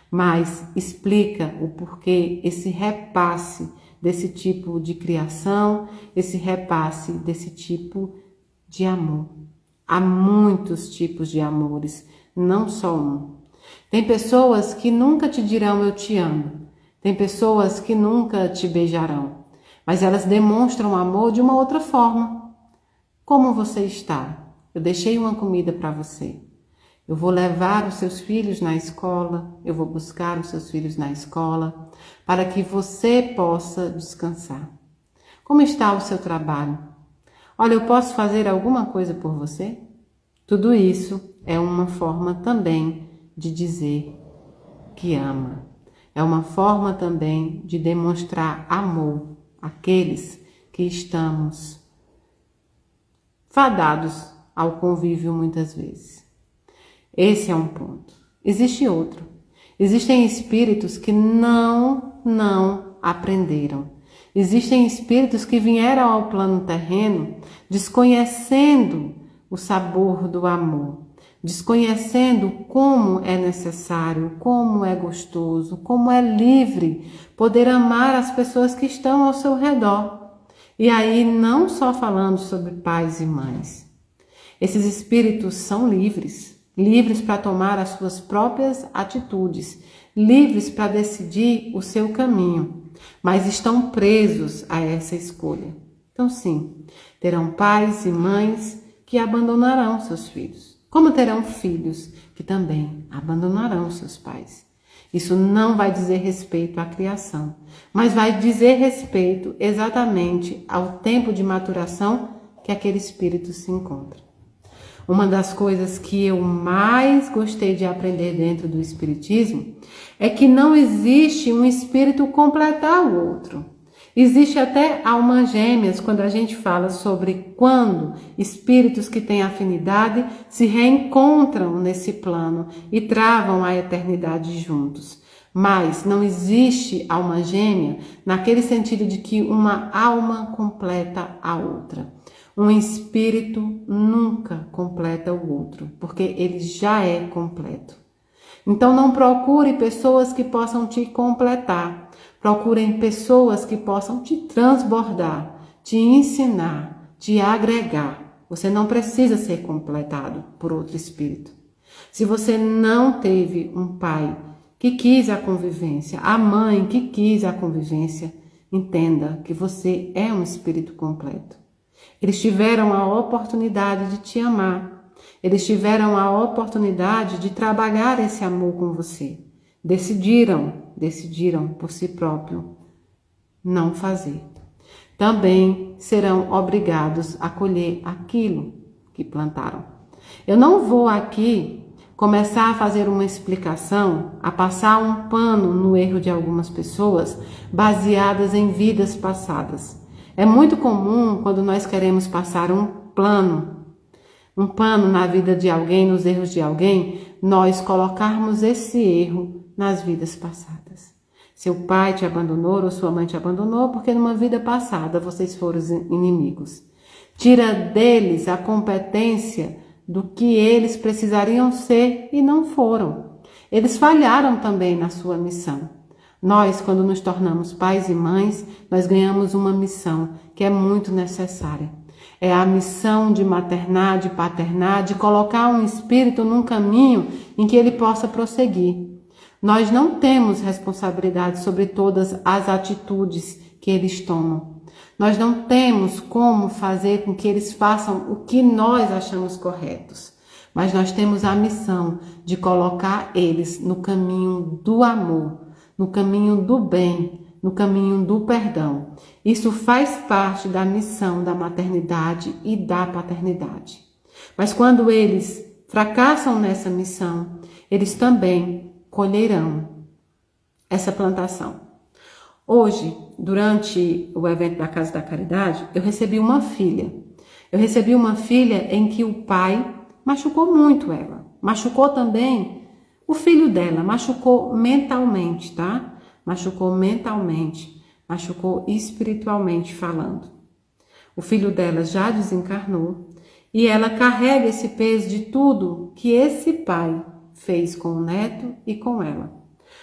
mas explica o porquê esse repasse desse tipo de criação, esse repasse desse tipo de amor. Há muitos tipos de amores, não só um. Tem pessoas que nunca te dirão eu te amo. Tem pessoas que nunca te beijarão. Mas elas demonstram amor de uma outra forma. Como você está? Eu deixei uma comida para você. Eu vou levar os seus filhos na escola, eu vou buscar os seus filhos na escola, para que você possa descansar. Como está o seu trabalho? Olha, eu posso fazer alguma coisa por você? Tudo isso é uma forma também de dizer que ama. É uma forma também de demonstrar amor àqueles que estamos fadados ao convívio muitas vezes. Esse é um ponto. Existe outro. Existem espíritos que não aprenderam. Existem espíritos que vieram ao plano terreno desconhecendo o sabor do amor, desconhecendo como é necessário, como é gostoso, como é livre poder amar as pessoas que estão ao seu redor. E aí não só falando sobre pais e mães. Esses espíritos são livres para tomar as suas próprias atitudes, livres para decidir o seu caminho, mas estão presos a essa escolha. Então sim, terão pais e mães que abandonarão seus filhos, como terão filhos que também abandonarão seus pais. Isso não vai dizer respeito à criação, mas vai dizer respeito exatamente ao tempo de maturação que aquele espírito se encontra. Uma das coisas que eu mais gostei de aprender dentro do espiritismo é que não existe um espírito completar o outro. Existe até almas gêmeas quando a gente fala sobre quando espíritos que têm afinidade se reencontram nesse plano e travam a eternidade juntos. Mas não existe alma gêmea naquele sentido de que uma alma completa a outra. Um espírito nunca completa o outro, porque ele já é completo. Então não procure pessoas que possam te completar. Procurem pessoas que possam te transbordar, te ensinar, te agregar. Você não precisa ser completado por outro espírito. Se você não teve um pai que quis a convivência, a mãe que quis a convivência, entenda que você é um espírito completo. Eles tiveram a oportunidade de te amar. Eles tiveram a oportunidade de trabalhar esse amor com você. Decidiram por si próprio não fazer. Também serão obrigados a colher aquilo que plantaram. Eu não vou aqui começar a fazer uma explicação, a passar um pano no erro de algumas pessoas baseadas em vidas passadas. É muito comum quando nós queremos passar um pano na vida de alguém, nos erros de alguém, nós colocarmos esse erro nas vidas passadas. Seu pai te abandonou ou sua mãe te abandonou porque numa vida passada vocês foram inimigos. Tira deles a competência do que eles precisariam ser e não foram. Eles falharam também na sua missão. Nós, quando nos tornamos pais e mães, nós ganhamos uma missão que é muito necessária. É a missão de maternar, de paternar, de colocar um espírito num caminho em que ele possa prosseguir. Nós não temos responsabilidade sobre todas as atitudes que eles tomam. Nós não temos como fazer com que eles façam o que nós achamos corretos. Mas nós temos a missão de colocar eles no caminho do amor, no caminho do bem, no caminho do perdão. Isso faz parte da missão da maternidade e da paternidade. Mas quando eles fracassam nessa missão, eles também colherão essa plantação. Hoje, durante o evento da Casa da Caridade, eu recebi uma filha. Eu recebi uma filha em que o pai machucou muito ela. Machucou também o filho dela, machucou mentalmente, tá? Machucou mentalmente, machucou espiritualmente falando. O filho dela já desencarnou e ela carrega esse peso de tudo que esse pai fez com o neto e com ela.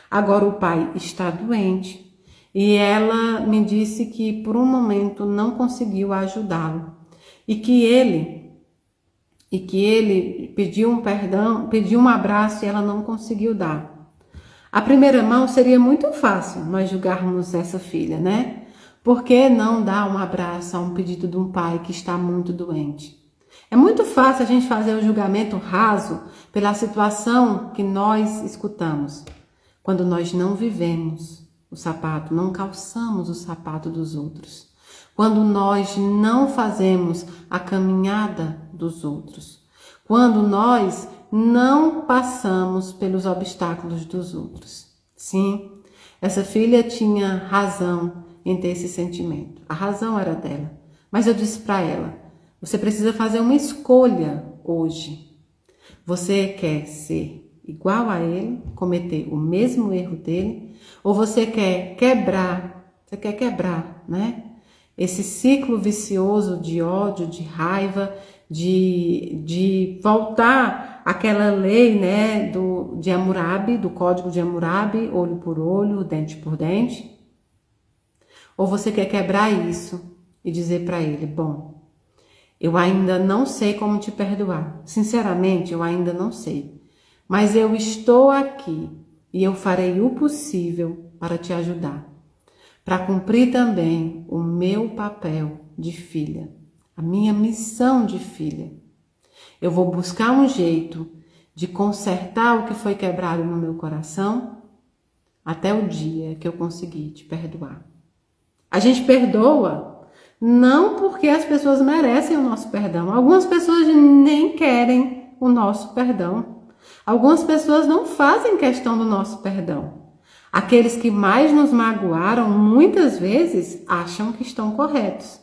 Agora o pai está doente e ela me disse que por um momento não conseguiu ajudá-lo e que ele pediu um perdão, pediu um abraço e ela não conseguiu dar. À primeira mão seria muito fácil nós julgarmos essa filha, né? Por que não dar um abraço a um pedido de um pai que está muito doente? É muito fácil a gente fazer o julgamento raso pela situação que nós escutamos. Quando nós não vivemos o sapato, não calçamos o sapato dos outros. Quando nós não fazemos a caminhada dos outros. Quando nós não passamos pelos obstáculos dos outros. Sim, essa filha tinha razão em ter esse sentimento. A razão era dela. Mas eu disse para ela, você precisa fazer uma escolha hoje. Você quer ser igual a ele, cometer o mesmo erro dele, ou você quer quebrar, né? Esse ciclo vicioso de ódio, de raiva, de voltar àquela lei, né, de Hammurabi, do código de Hammurabi, olho por olho, dente por dente. Ou você quer quebrar isso e dizer para ele, bom, eu ainda não sei como te perdoar. Sinceramente, eu ainda não sei. Mas eu estou aqui e eu farei o possível para te ajudar. Para cumprir também o meu papel de filha, a minha missão de filha. Eu vou buscar um jeito de consertar o que foi quebrado no meu coração até o dia que eu conseguir te perdoar. A gente perdoa não porque as pessoas merecem o nosso perdão. Algumas pessoas nem querem o nosso perdão. Algumas pessoas não fazem questão do nosso perdão. Aqueles que mais nos magoaram, muitas vezes, acham que estão corretos.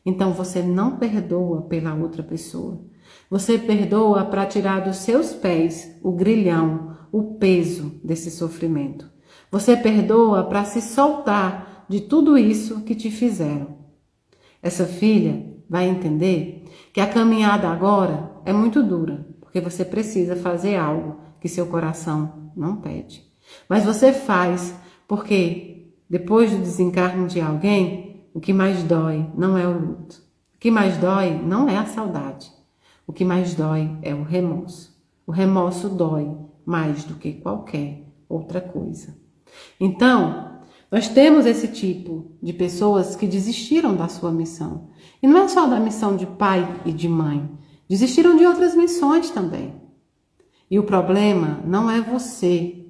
Então, você não perdoa pela outra pessoa. Você perdoa para tirar dos seus pés o grilhão, o peso desse sofrimento. Você perdoa para se soltar de tudo isso que te fizeram. Essa filha vai entender que a caminhada agora é muito dura, porque você precisa fazer algo que seu coração não pede. Mas você faz porque depois do desencarne de alguém, o que mais dói não é o luto. O que mais dói não é a saudade. O que mais dói é o remorso. O remorso dói mais do que qualquer outra coisa. Então, nós temos esse tipo de pessoas que desistiram da sua missão. E não é só da missão de pai e de mãe. Desistiram de outras missões também. E o problema não é você.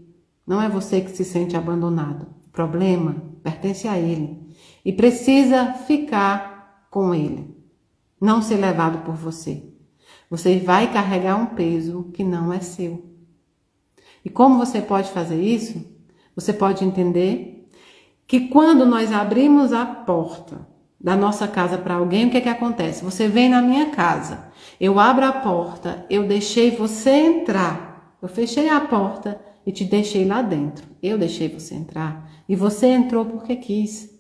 Não é você que se sente abandonado. O problema pertence a ele. E precisa ficar com ele. Não ser levado por você. Você vai carregar um peso que não é seu. E como você pode fazer isso? Você pode entender que quando nós abrimos a porta da nossa casa para alguém, o que é que acontece? Você vem na minha casa, eu abro a porta, eu deixei você entrar, eu fechei a porta e te deixei lá dentro. Eu deixei você entrar e você entrou porque quis.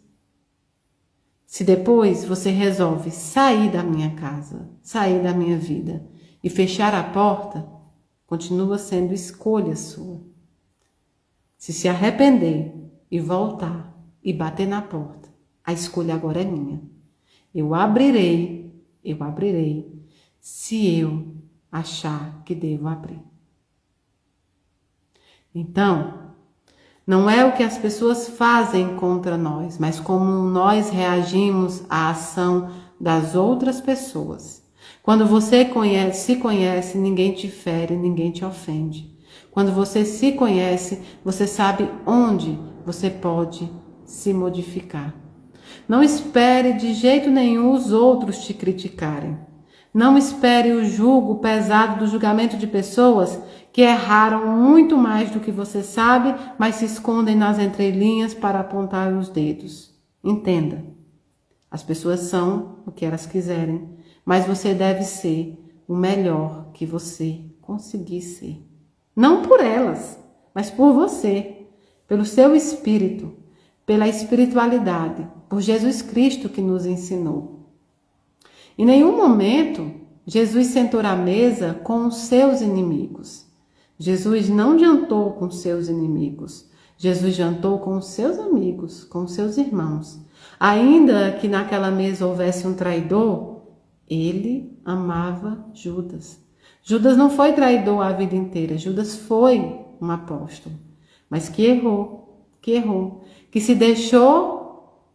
Se depois você resolve sair da minha casa, sair da minha vida e fechar a porta, continua sendo escolha sua. Se arrepender e voltar e bater na porta, a escolha agora é minha. Eu abrirei, se eu achar que devo abrir. Então, não é o que as pessoas fazem contra nós, mas como nós reagimos à ação das outras pessoas. Quando você se conhece, ninguém te fere, ninguém te ofende. Quando você se conhece, você sabe onde você pode se modificar. Não espere de jeito nenhum os outros te criticarem. Não espere o jugo pesado do julgamento de pessoas que erraram muito mais do que você sabe, mas se escondem nas entrelinhas para apontar os dedos. Entenda, as pessoas são o que elas quiserem, mas você deve ser o melhor que você conseguir ser. Não por elas, mas por você, pelo seu espírito, pela espiritualidade, por Jesus Cristo que nos ensinou. Em nenhum momento, Jesus sentou à mesa com os seus inimigos. Jesus não jantou com seus inimigos. Jesus jantou com os seus amigos, com os seus irmãos. Ainda que naquela mesa houvesse um traidor, ele amava Judas. Judas não foi traidor a vida inteira. Judas foi um apóstolo, mas que errou, que se deixou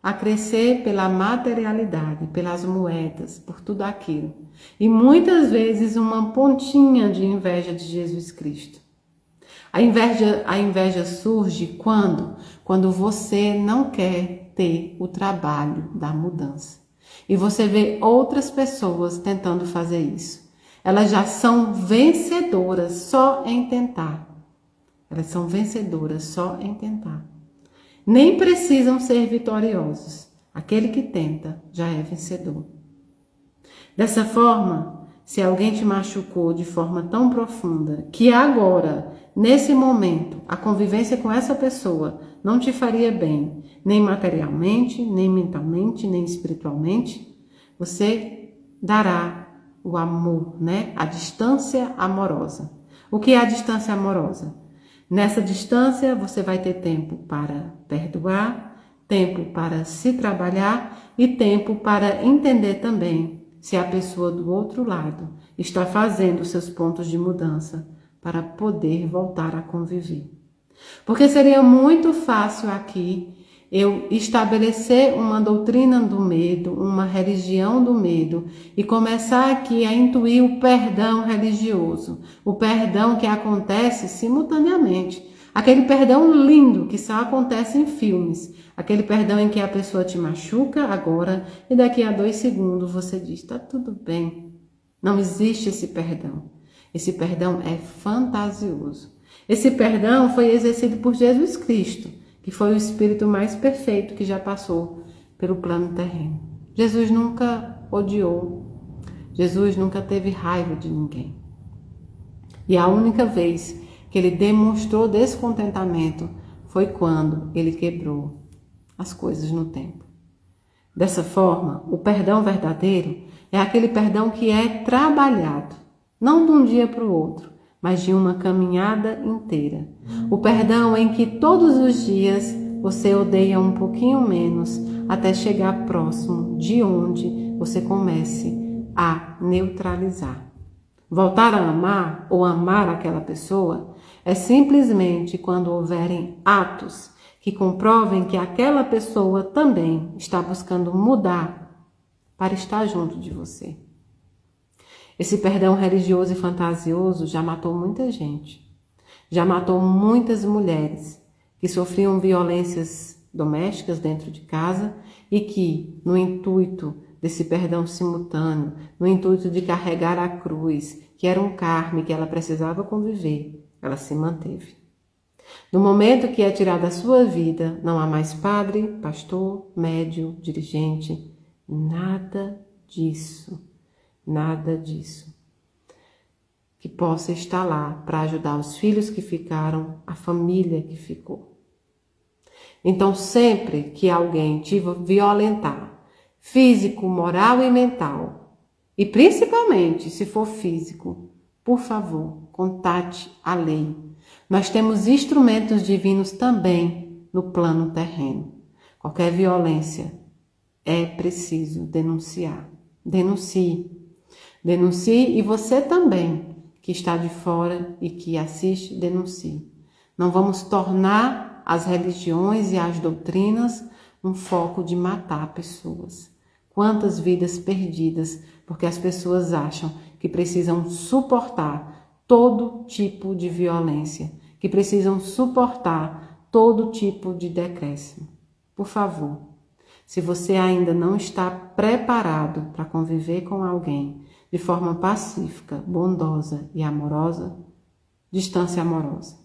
a crescer pela materialidade, pelas moedas, por tudo aquilo. E muitas vezes uma pontinha de inveja de Jesus Cristo. A inveja surge quando você não quer ter o trabalho da mudança. E você vê outras pessoas tentando fazer isso. Elas já são vencedoras só em tentar. Elas são vencedoras só em tentar. Nem precisam ser vitoriosos. Aquele que tenta já é vencedor. Dessa forma, se alguém te machucou de forma tão profunda que agora, nesse momento, a convivência com essa pessoa não te faria bem, nem materialmente, nem mentalmente, nem espiritualmente, você dará o amor, né? A distância amorosa. O que é a distância amorosa? Nessa distância, você vai ter tempo para perdoar, tempo para se trabalhar e tempo para entender também se a pessoa do outro lado está fazendo seus pontos de mudança para poder voltar a conviver. Porque seria muito fácil aqui eu estabelecer uma doutrina do medo, uma religião do medo e começar aqui a intuir o perdão religioso, o perdão que acontece simultaneamente, aquele perdão lindo que só acontece em filmes, aquele perdão em que a pessoa te machuca agora e daqui a 2 segundos você diz, tá tudo bem. Não existe esse perdão. Esse perdão é fantasioso. Esse perdão foi exercido por Jesus Cristo, que foi o espírito mais perfeito que já passou pelo plano terreno. Jesus nunca odiou. Jesus nunca teve raiva de ninguém. E a única vez que ele demonstrou descontentamento foi quando ele quebrou as coisas no tempo. Dessa forma, o perdão verdadeiro é aquele perdão que é trabalhado, não de um dia para o outro, mas de uma caminhada inteira. O perdão é em que todos os dias você odeia um pouquinho menos até chegar próximo de onde você comece a neutralizar. Voltar a amar ou amar aquela pessoa é simplesmente quando houverem atos que comprovem que aquela pessoa também está buscando mudar para estar junto de você. Esse perdão religioso e fantasioso já matou muita gente. Já matou muitas mulheres que sofriam violências domésticas dentro de casa e que, no intuito desse perdão simultâneo, no intuito de carregar a cruz, que era um karma que ela precisava conviver, ela se manteve. No momento que é tirada da sua vida, não há mais padre, pastor, médium, dirigente, nada disso, que possa estar lá para ajudar os filhos que ficaram, a família que ficou. Então, sempre que alguém te violentar, físico, moral e mental, e principalmente se for físico, por favor, contate a lei. Nós temos instrumentos divinos também no plano terreno. Qualquer violência é preciso denunciar. Denuncie. Denuncie, e você também, que está de fora e que assiste, denuncie. Não vamos tornar as religiões e as doutrinas um foco de matar pessoas. Quantas vidas perdidas porque as pessoas acham que precisam suportar todo tipo de violência, que precisam suportar todo tipo de decréscimo. Por favor, se você ainda não está preparado para conviver com alguém de forma pacífica, bondosa e amorosa, distância amorosa,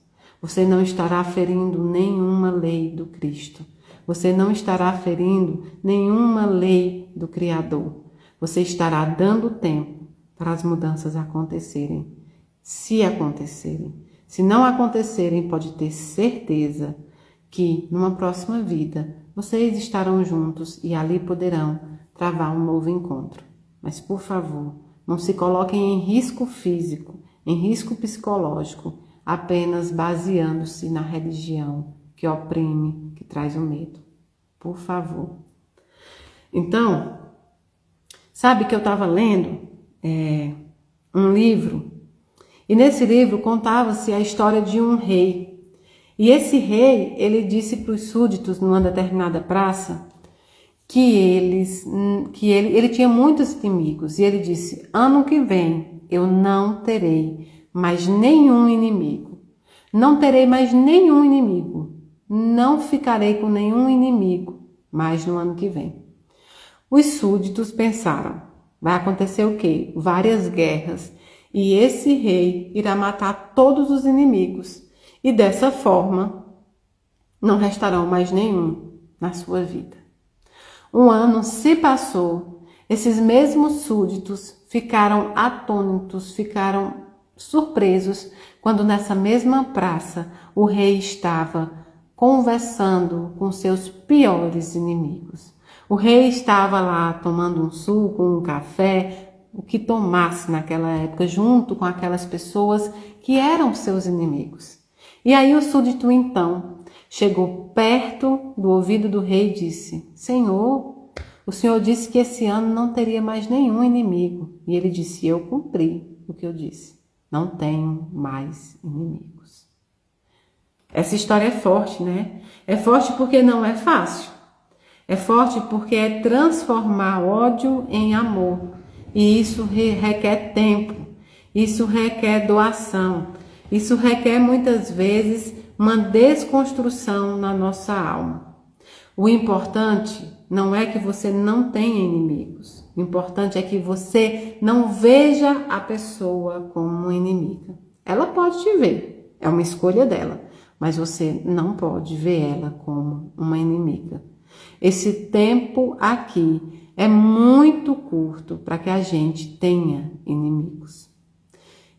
você não estará ferindo nenhuma lei do Cristo. Você não estará ferindo nenhuma lei do Criador. Você estará dando tempo para as mudanças acontecerem. Se acontecerem. Se não acontecerem, pode ter certeza que numa próxima vida vocês estarão juntos e ali poderão travar um novo encontro. Mas, por favor, não se coloquem em risco físico, em risco psicológico, apenas baseando-se na religião que oprime, que traz o medo. Por favor. Então, sabe que eu estava lendo um livro, e nesse livro contava-se a história de um rei. E esse rei, ele disse para os súditos numa determinada praça que ele tinha muitos inimigos. E ele disse: ano que vem eu não terei mais nenhum inimigo. Não terei mais nenhum inimigo. Não ficarei com nenhum inimigo mais no ano que vem. Os súditos pensaram: vai acontecer o quê? Várias guerras. E esse rei irá matar todos os inimigos. E dessa forma, não restarão mais nenhum na sua vida. Um ano se passou. Esses mesmos súditos ficaram atônitos, ficaram surpresos, quando nessa mesma praça o rei estava conversando com seus piores inimigos. O rei estava lá tomando um suco, um café, o que tomasse naquela época, junto com aquelas pessoas que eram seus inimigos. E aí o súdito então chegou perto do ouvido do rei e disse: Senhor, o senhor disse que esse ano não teria mais nenhum inimigo. E ele disse: eu cumpri o que eu disse. Não tenho mais inimigos. Essa história é forte, né? É forte porque não é fácil. É forte porque é transformar ódio em amor. E isso requer tempo. Isso requer doação. Isso requer muitas vezes uma desconstrução na nossa alma. O importante não é que você não tenha inimigos. O importante é que você não veja a pessoa como uma inimiga. Ela pode te ver, é uma escolha dela, mas você não pode ver ela como uma inimiga. Esse tempo aqui é muito curto para que a gente tenha inimigos.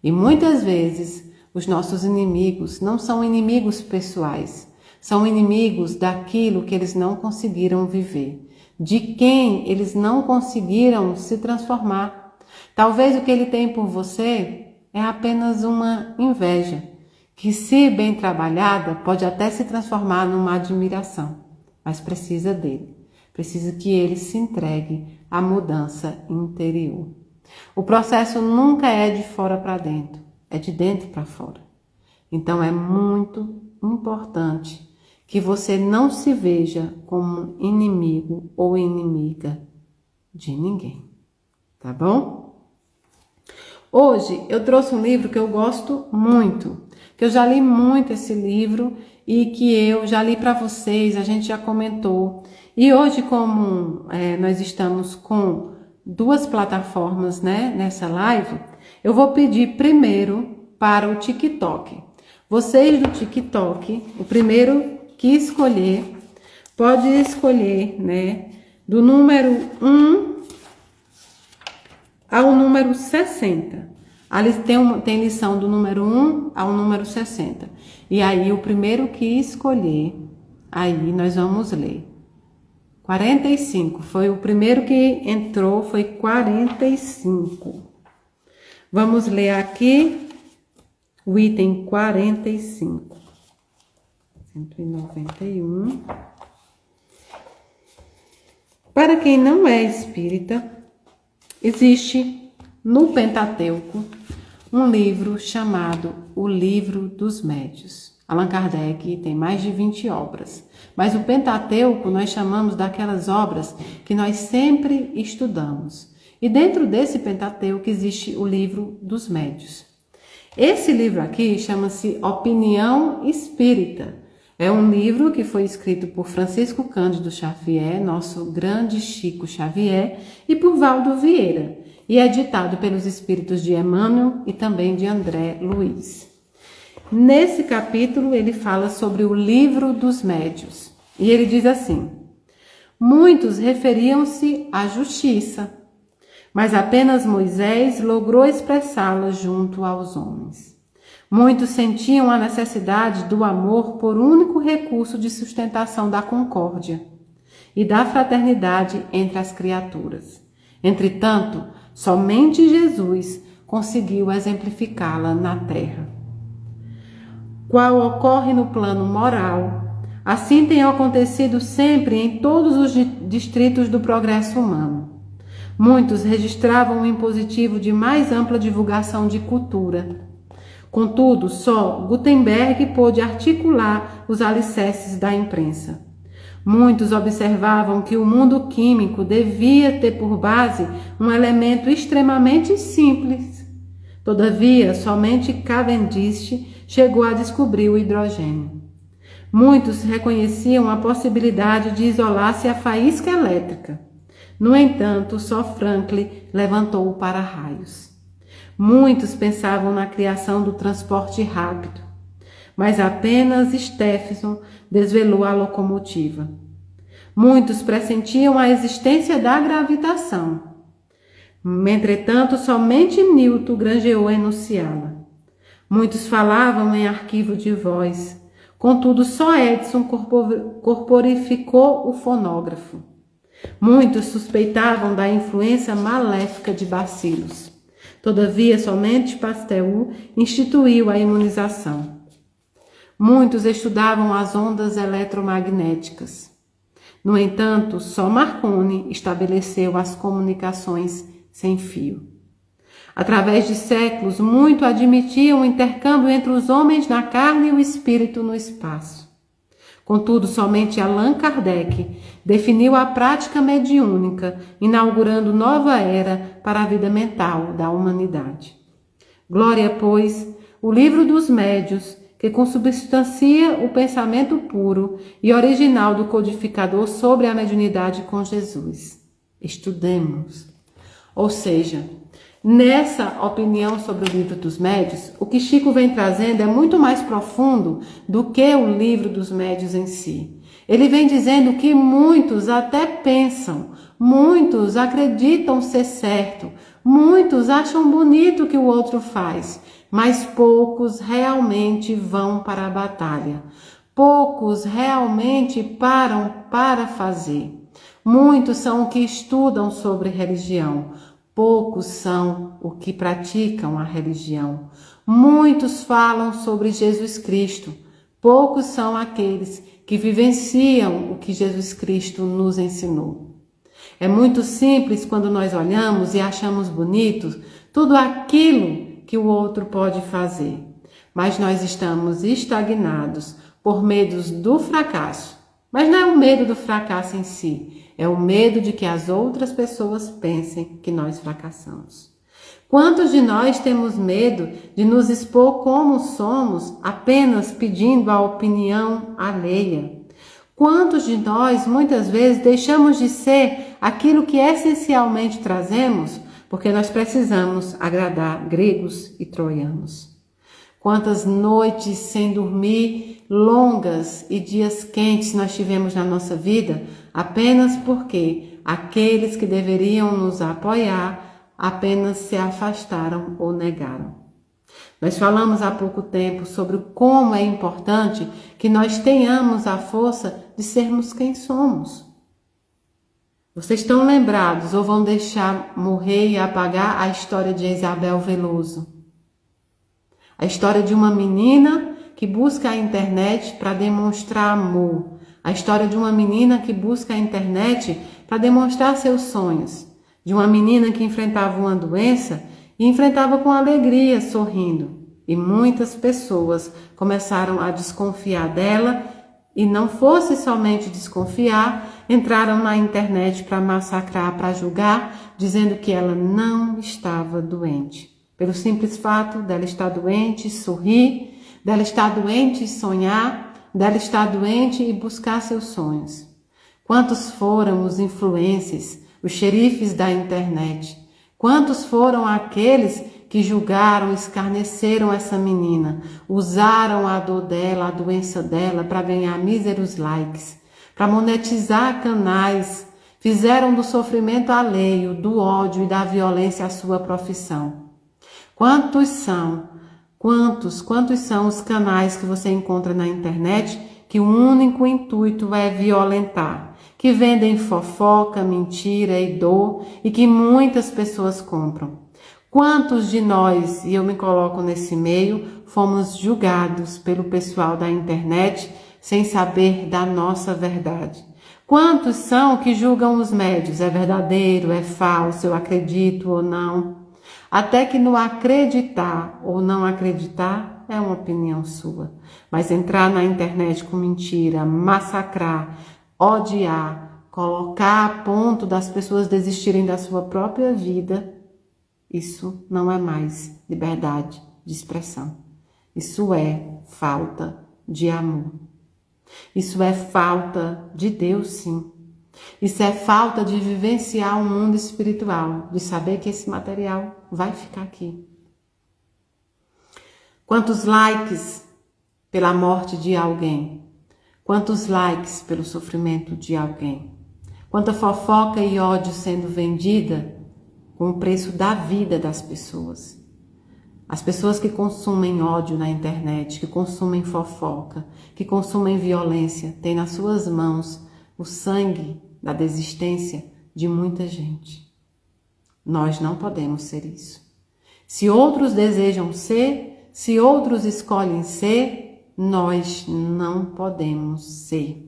E muitas vezes os nossos inimigos não são inimigos pessoais, são inimigos daquilo que eles não conseguiram viver, de quem eles não conseguiram se transformar. Talvez o que ele tem por você é apenas uma inveja, que, se bem trabalhada, pode até se transformar numa admiração, mas precisa dele. Precisa que ele se entregue à mudança interior. O processo nunca é de fora para dentro, é de dentro para fora. Então é muito importante que você não se veja como inimigo ou inimiga de ninguém, tá bom? Hoje eu trouxe um livro que eu gosto muito, que eu já li muito esse livro e que eu já li para vocês, a gente já comentou. E hoje, como nós estamos com 2 plataformas, né, nessa live, eu vou pedir primeiro para o TikTok. Vocês do TikTok, o primeiro que escolher, pode escolher, né, do número 1 ao número 60. Ali tem lição do número 1 ao número 60. E aí, o primeiro que escolher, aí nós vamos ler. 45, foi o primeiro que entrou, foi 45. Vamos ler aqui o item 45. 191. Para quem não é espírita, existe no Pentateuco um livro chamado O Livro dos Médios. Allan Kardec tem mais de 20 obras, mas o Pentateuco nós chamamos daquelas obras que nós sempre estudamos. E dentro desse Pentateuco existe o Livro dos Médios. Esse livro aqui chama-se Opinião Espírita. É um livro que foi escrito por Francisco Cândido Xavier, nosso grande Chico Xavier, e por Valdo Vieira, e é ditado pelos espíritos de Emmanuel e também de André Luiz. Nesse capítulo ele fala sobre o Livro dos Médios, e ele diz assim: muitos referiam-se à justiça, mas apenas Moisés logrou expressá-la junto aos homens. Muitos sentiam a necessidade do amor por único recurso de sustentação da concórdia e da fraternidade entre as criaturas. Entretanto, somente Jesus conseguiu exemplificá-la na terra. Qual ocorre no plano moral, assim tem acontecido sempre em todos os distritos do progresso humano. Muitos registravam o impositivo de mais ampla divulgação de cultura. Contudo, só Gutenberg pôde articular os alicerces da imprensa. Muitos observavam que o mundo químico devia ter por base um elemento extremamente simples. Todavia, somente Cavendish chegou a descobrir o hidrogênio. Muitos reconheciam a possibilidade de isolar-se a faísca elétrica. No entanto, só Franklin levantou o para-raios. Muitos pensavam na criação do transporte rápido, mas apenas Stephenson desvelou a locomotiva. Muitos pressentiam a existência da gravitação. Entretanto, somente Newton granjeou enunciá-la. Muitos falavam em arquivo de voz. Contudo, só Edison corporificou o fonógrafo. Muitos suspeitavam da influência maléfica de bacilos. Todavia, somente Pasteur instituiu a imunização. Muitos estudavam as ondas eletromagnéticas. No entanto, só Marconi estabeleceu as comunicações sem fio. Através de séculos, muitos admitiam o intercâmbio entre os homens na carne e o espírito no espaço. Contudo, somente Allan Kardec definiu a prática mediúnica, inaugurando nova era para a vida mental da humanidade. Glória, pois, o Livro dos Médios, que consubstancia o pensamento puro e original do codificador sobre a mediunidade com Jesus. Estudemos. Ou seja, nessa opinião sobre o Livro dos Médios, o que Chico vem trazendo é muito mais profundo do que o Livro dos Médios em si. Ele vem dizendo que muitos até pensam, muitos acreditam ser certo, muitos acham bonito o que o outro faz, mas poucos realmente vão para a batalha. Poucos realmente param para fazer. Muitos são os que estudam sobre religião. poucos são os que praticam a religião. Muitos falam sobre Jesus Cristo, poucos são aqueles que vivenciam o que Jesus Cristo nos ensinou. É muito simples quando nós olhamos e achamos bonito tudo aquilo que o outro pode fazer, mas nós estamos estagnados por medos do fracasso. Mas não é o medo do fracasso em si, é o medo de que as outras pessoas pensem que nós fracassamos. Quantos de nós temos medo de nos expor como somos apenas pedindo a opinião alheia? Quantos de nós muitas vezes deixamos de ser aquilo que essencialmente trazemos porque nós precisamos agradar gregos e troianos? Quantas noites sem dormir, longas e dias quentes nós tivemos na nossa vida apenas porque aqueles que deveriam nos apoiar apenas se afastaram ou negaram. Nós falamos há pouco tempo sobre como é importante que nós tenhamos a força de sermos quem somos. Vocês estão lembrados ou vão deixar morrer e apagar a história de Isabel Veloso? A história de uma menina que busca a internet para demonstrar amor. A história de uma menina que busca a internet para demonstrar seus sonhos. De uma menina que enfrentava uma doença e enfrentava com alegria, sorrindo. E muitas pessoas começaram a desconfiar dela e não fosse somente desconfiar, entraram na internet para massacrar, para julgar, dizendo que ela não estava doente. Pelo simples fato dela estar doente, sorrir, dela estar doente e sonhar, dela estar doente e buscar seus sonhos. Quantos foram os influencers, os xerifes da internet? Quantos foram aqueles que julgaram, escarneceram essa menina, usaram a dor dela, a doença dela para ganhar míseros likes, para monetizar canais, fizeram do sofrimento alheio, do ódio e da violência a sua profissão? Quantos são os canais que você encontra na internet que o único intuito é violentar, que vendem fofoca, mentira e dor e que muitas pessoas compram? Quantos de nós, e eu me coloco nesse meio, fomos julgados pelo pessoal da internet sem saber da nossa verdade? Quantos são que julgam os médios? É verdadeiro, é falso, eu acredito ou não? Até que no acreditar ou não acreditar é uma opinião sua. Mas entrar na internet com mentira, massacrar, odiar, colocar a ponto das pessoas desistirem da sua própria vida, isso não é mais liberdade de expressão. Isso é falta de amor. Isso é falta de Deus, sim. Isso é falta de vivenciar um mundo espiritual, de saber que esse material vai ficar aqui. Quantos likes pela morte de alguém? Quantos likes pelo sofrimento de alguém? Quanta fofoca e ódio sendo vendida com o preço da vida das pessoas. As pessoas que consumem ódio na internet, que consumem fofoca, que consumem violência, têm nas suas mãos o sangue da desistência de muita gente. Nós não podemos ser isso. Se outros desejam ser, se outros escolhem ser, nós não podemos ser.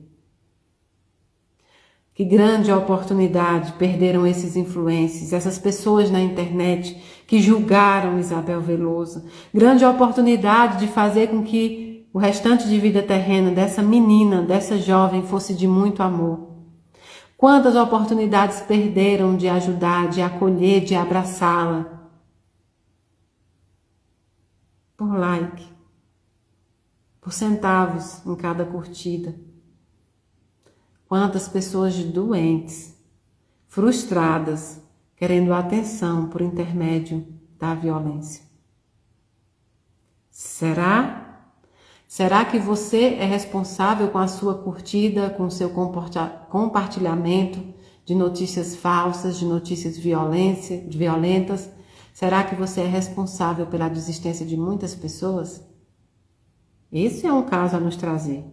Que grande oportunidade perderam esses influencers, essas pessoas na internet que julgaram Isabel Veloso. Grande oportunidade de fazer com que o restante de vida terrena dessa menina, dessa jovem, fosse de muito amor. Quantas oportunidades perderam de ajudar, de acolher, de abraçá-la? Por like, por centavos em cada curtida. Quantas pessoas doentes, frustradas, querendo atenção por intermédio da violência. Será que você é responsável com a sua curtida, com o seu compartilhamento de notícias falsas, de notícias violentas? Será que você é responsável pela desistência de muitas pessoas? Esse é um caso a nos trazer.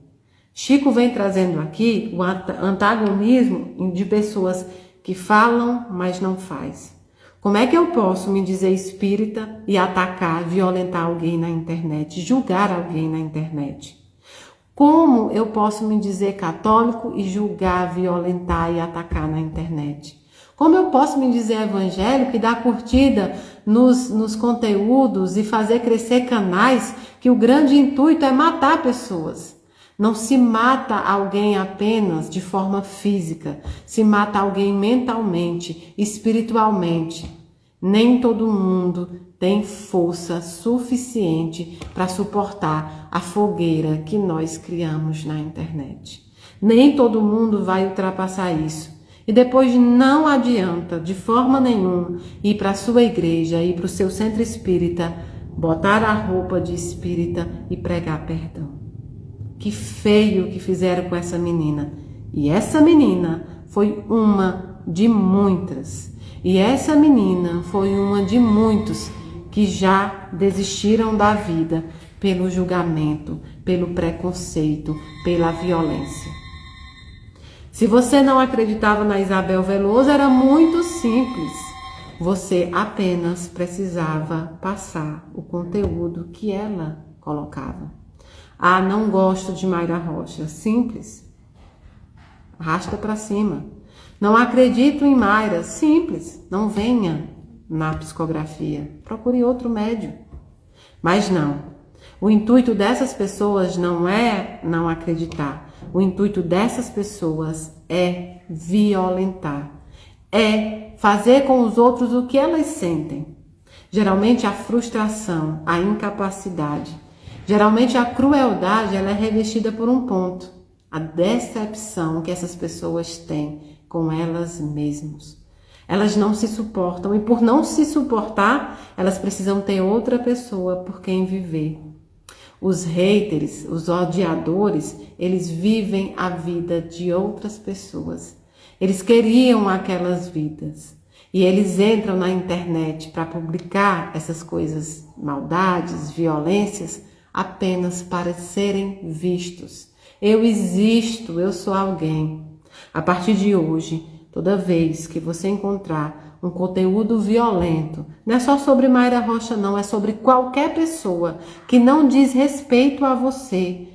Chico vem trazendo aqui o antagonismo de pessoas que falam, mas não faz. Como é que eu posso me dizer espírita e atacar, violentar alguém na internet, julgar alguém na internet? Como eu posso me dizer católico e julgar, violentar e atacar na internet? Como eu posso me dizer evangélico e dar curtida nos conteúdos e fazer crescer canais que o grande intuito é matar pessoas? Não se mata alguém apenas de forma física, se mata alguém mentalmente, espiritualmente. Nem todo mundo tem força suficiente para suportar a fogueira que nós criamos na internet. Nem todo mundo vai ultrapassar isso. E depois não adianta, de forma nenhuma, ir para a sua igreja, ir para o seu centro espírita, botar a roupa de espírita e pregar perdão. Que feio que fizeram com essa menina. E essa menina foi uma de muitas. E essa menina foi uma de muitos que já desistiram da vida pelo julgamento, pelo preconceito, pela violência. Se você não acreditava na Isabel Veloso, era muito simples. Você apenas precisava passar o conteúdo que ela colocava. Ah, não gosto de Mayra Rocha. Simples. Arrasta para cima. Não acredito em Mayra. Simples. Não venha na psicografia. Procure outro médium. Mas não. O intuito dessas pessoas não é não acreditar. O intuito dessas pessoas é violentar. É fazer com os outros o que elas sentem. Geralmente a frustração, a incapacidade. Geralmente a crueldade ela é revestida por um ponto. A decepção que essas pessoas têm com elas mesmas. Elas não se suportam e por não se suportar, elas precisam ter outra pessoa por quem viver. Os haters, os odiadores, eles vivem a vida de outras pessoas. Eles queriam aquelas vidas. E eles entram na internet para publicar essas coisas, maldades, violências, apenas para serem vistos. Eu existo, eu sou alguém. A partir de hoje, toda vez que você encontrar um conteúdo violento, não é só sobre Mayra Rocha não, é sobre qualquer pessoa que não diz respeito a você,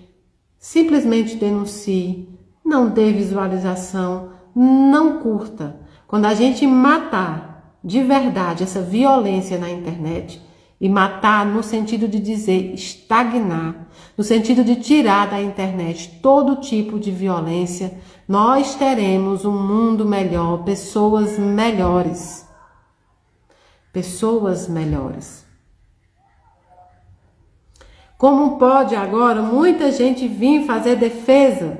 simplesmente denuncie, não dê visualização, não curta. Quando a gente matar de verdade essa violência na internet, e matar no sentido de dizer estagnar, no sentido de tirar da internet todo tipo de violência, nós teremos um mundo melhor, pessoas melhores. Pessoas melhores. Como pode agora muita gente vir fazer defesa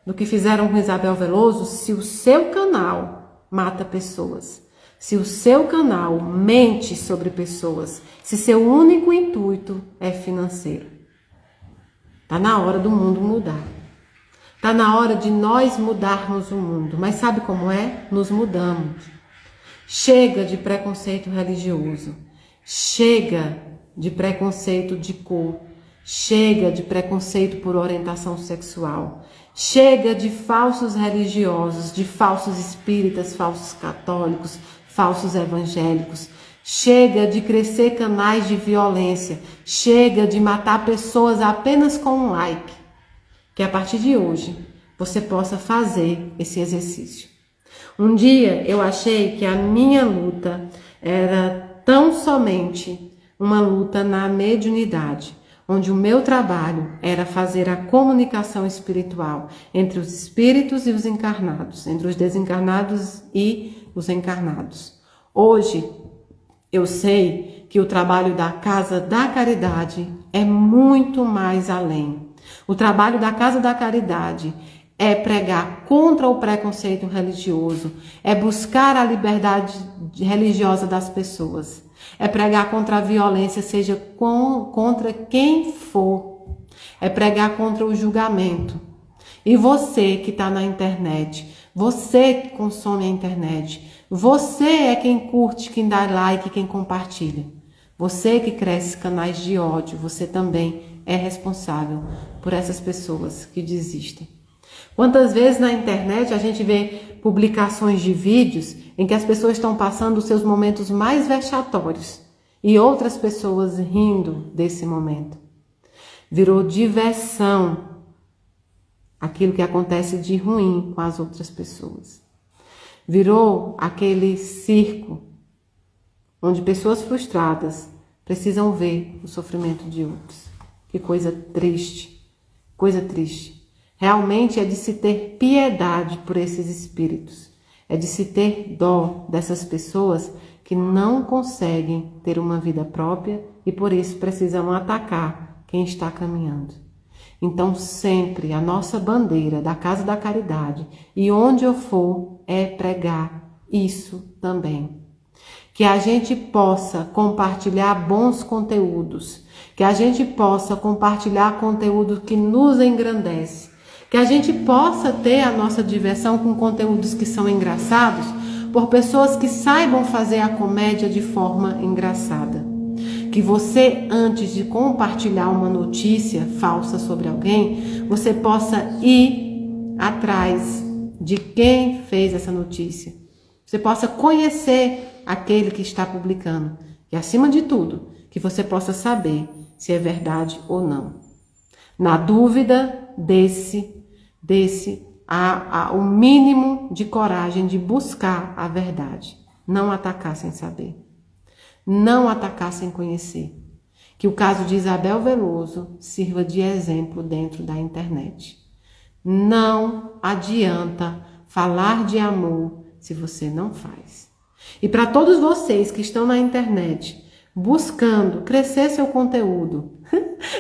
do que fizeram com Isabel Veloso se o seu canal mata pessoas? Se o seu canal mente sobre pessoas, se seu único intuito é financeiro. Está na hora do mundo mudar. Está na hora de nós mudarmos o mundo. Mas sabe como é? Nos mudamos. Chega de preconceito religioso. Chega de preconceito de cor. Chega de preconceito por orientação sexual. Chega de falsos religiosos, de falsos espíritas, falsos católicos, falsos evangélicos. Chega de crescer canais de violência. Chega de matar pessoas apenas com um like. Que a partir de hoje você possa fazer esse exercício. Um dia eu achei que a minha luta era tão somente uma luta na mediunidade, onde o meu trabalho era fazer a comunicação espiritual entre os espíritos e os encarnados, entre os desencarnados e os encarnados. Hoje, eu sei que o trabalho da Casa da Caridade é muito mais além. O trabalho da Casa da Caridade é pregar contra o preconceito religioso, é buscar a liberdade religiosa das pessoas, é pregar contra a violência, seja contra quem for, é pregar contra o julgamento. E você que está na internet, você que consome a internet, você é quem curte, quem dá like, quem compartilha. Você que cresce canais de ódio, você também é responsável por essas pessoas que desistem. Quantas vezes na internet a gente vê publicações de vídeos em que as pessoas estão passando os seus momentos mais vexatórios e outras pessoas rindo desse momento. Virou diversão aquilo que acontece de ruim com as outras pessoas. Virou aquele circo onde pessoas frustradas precisam ver o sofrimento de outros. Que coisa triste, coisa triste. Realmente é de se ter piedade por esses espíritos. É de se ter dó dessas pessoas que não conseguem ter uma vida própria e por isso precisam atacar quem está caminhando. Então sempre a nossa bandeira da Casa da Caridade e onde eu for é pregar isso também. Que a gente possa compartilhar bons conteúdos, que a gente possa compartilhar conteúdo que nos engrandece, que a gente possa ter a nossa diversão com conteúdos que são engraçados por pessoas que saibam fazer a comédia de forma engraçada. Que você, antes de compartilhar uma notícia falsa sobre alguém, você possa ir atrás de quem fez essa notícia. Você possa conhecer aquele que está publicando. E, acima de tudo, que você possa saber se é verdade ou não. Na dúvida, há o mínimo de coragem de buscar a verdade. Não atacar sem saber. Não atacar sem conhecer. Que o caso de Isabel Veloso sirva de exemplo dentro da internet. Não adianta falar de amor se você não faz. E para todos vocês que estão na internet buscando crescer seu conteúdo,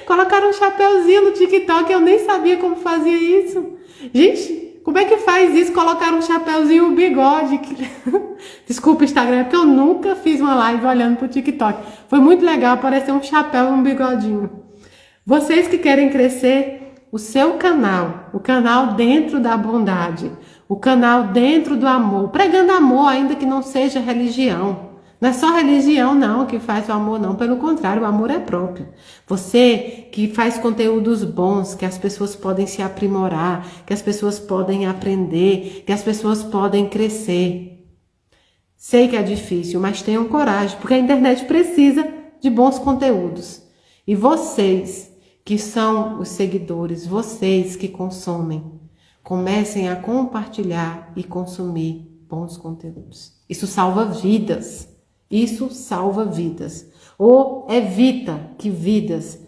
colocaram um chapeuzinho no TikTok, eu nem sabia como fazia isso. Gente, como é que faz isso? Colocaram um chapeuzinho e um bigode. Desculpa, Instagram, porque eu nunca fiz uma live olhando pro TikTok. Foi muito legal aparecer um chapéu e um bigodinho. Vocês que querem crescer o seu canal, o canal dentro da bondade, o canal dentro do amor, pregando amor, ainda que não seja religião. Não é só religião não que faz o amor não, pelo contrário, o amor é próprio. Você que faz conteúdos bons, que as pessoas podem se aprimorar, que as pessoas podem aprender, que as pessoas podem crescer. Sei que é difícil, mas tenham coragem, porque a internet precisa de bons conteúdos. E vocês que são os seguidores, vocês que consomem, comecem a compartilhar e consumir bons conteúdos. Isso salva vidas. Isso salva vidas. Ou evita que vidas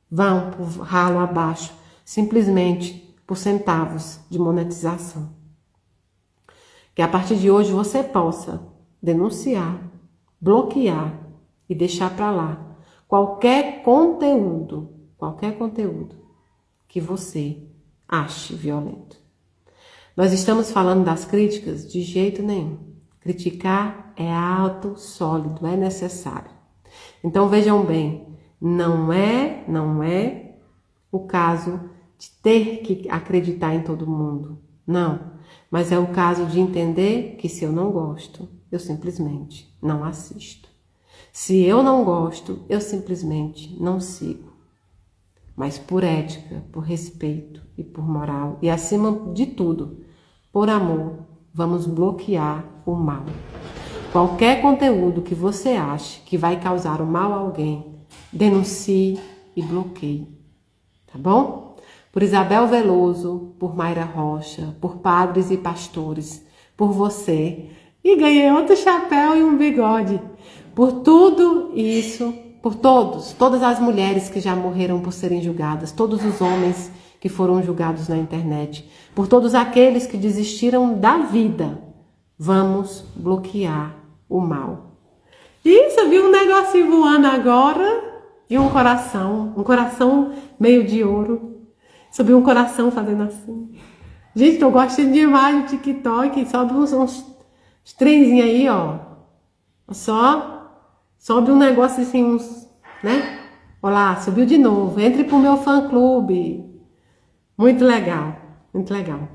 vão por ralo abaixo, simplesmente por centavos de monetização. Que a partir de hoje você possa denunciar, bloquear e deixar para lá qualquer conteúdo que você ache violento. Nós estamos falando das críticas? De jeito nenhum. Criticar é alto, sólido, é necessário. Então vejam bem, não é o caso de ter que acreditar em todo mundo. Não, mas é o caso de entender que se eu não gosto, eu simplesmente não assisto. Se eu não gosto, eu simplesmente não sigo. Mas por ética, por respeito e por moral, e acima de tudo, por amor, vamos bloquear o mal. Qualquer conteúdo que você ache que vai causar o mal a alguém, denuncie e bloqueie. Tá bom? Por Isabel Veloso, por Mayra Rocha, por padres e pastores, por você. E ganhei outro chapéu e um bigode. Por tudo isso, por todas as mulheres que já morreram por serem julgadas, todos os homens que foram julgados na internet, por todos aqueles que desistiram da vida, vamos bloquear o mal. Isso, eu vi um negocinho voando agora e um coração meio de ouro. Subi um coração fazendo assim. Gente, tô gostando demais do TikTok. Sobe uns trenzinhos aí, ó. Sobe um negócio assim, né? Olá, subiu de novo. Entre pro meu fã-clube. Muito legal, muito legal.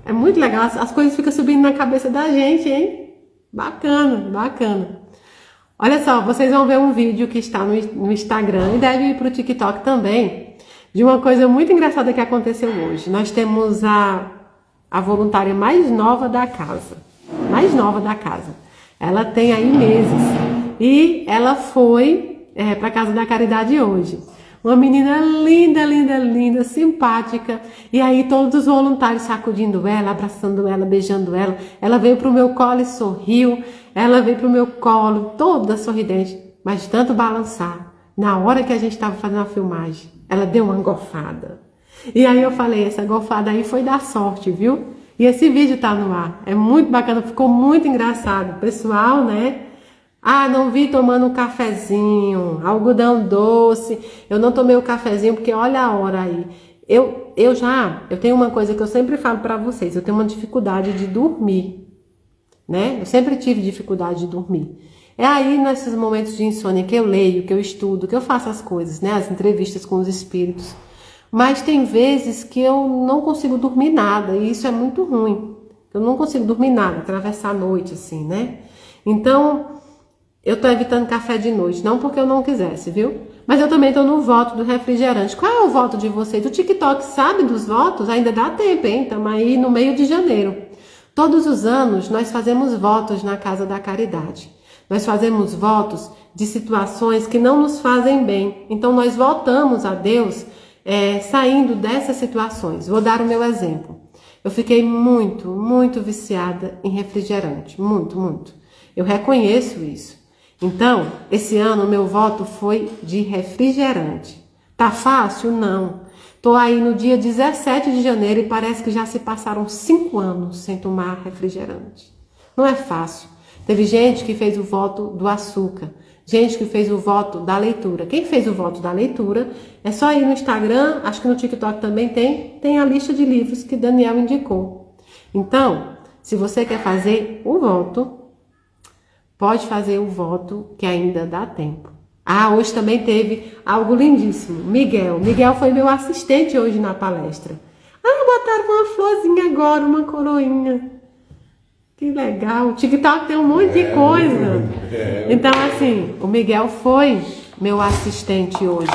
É muito legal, as coisas ficam subindo na cabeça da gente, hein? Bacana, bacana. Olha só, vocês vão ver um vídeo que está no Instagram e deve ir para o TikTok também, de uma coisa muito engraçada que aconteceu hoje. Nós temos a voluntária mais nova da casa. Mais nova da casa. Ela tem aí meses. E ela foi para a Casa da Caridade hoje. Uma menina linda, linda, linda, simpática. E aí todos os voluntários sacudindo ela, abraçando ela, beijando ela. Ela veio para o meu colo e sorriu. Ela veio para o meu colo toda sorridente. Mas de tanto balançar, na hora que a gente estava fazendo a filmagem, ela deu uma golfada. E aí eu falei, essa golfada aí foi da sorte, viu? E esse vídeo tá no ar. É muito bacana, ficou muito engraçado. Pessoal, né? Ah, não vi tomando um cafezinho, algodão doce. Eu não tomei o cafezinho porque olha a hora aí. Eu tenho uma coisa que eu sempre falo para vocês. Eu tenho uma dificuldade de dormir, né? Eu sempre tive dificuldade de dormir. É aí nesses momentos de insônia que eu leio, que eu estudo, que eu faço as coisas, né? As entrevistas com os espíritos. Mas tem vezes que eu não consigo dormir nada e isso é muito ruim. Eu não consigo dormir nada, atravessar a noite assim, né? Então, eu tô evitando café de noite, não porque eu não quisesse, viu? Mas eu também tô no voto do refrigerante. Qual é o voto de vocês? O TikTok sabe dos votos? Ainda dá tempo, hein? Estamos aí no meio de janeiro. Todos os anos nós fazemos votos na Casa da Caridade. Nós fazemos votos de situações que não nos fazem bem. Então nós voltamos a Deus saindo dessas situações. Vou dar o meu exemplo. Eu fiquei muito, muito viciada em refrigerante. Muito, muito. Eu reconheço isso. Então, esse ano o meu voto foi de refrigerante. Tá fácil? Não. Tô aí no dia 17 de janeiro e parece que já se passaram 5 anos sem tomar refrigerante. Não é fácil. Teve gente que fez o voto do açúcar, gente que fez o voto da leitura. Quem fez o voto da leitura, é só ir no Instagram, acho que no TikTok também tem a lista de livros que Daniel indicou. Então, se você quer fazer o voto, pode fazer o voto que ainda dá tempo. Ah, hoje também teve algo lindíssimo. Miguel foi meu assistente hoje na palestra. Ah, botaram uma florzinha agora, uma coroinha. Que legal, o TikTok tem um monte de coisa. Então, assim, o Miguel foi meu assistente hoje.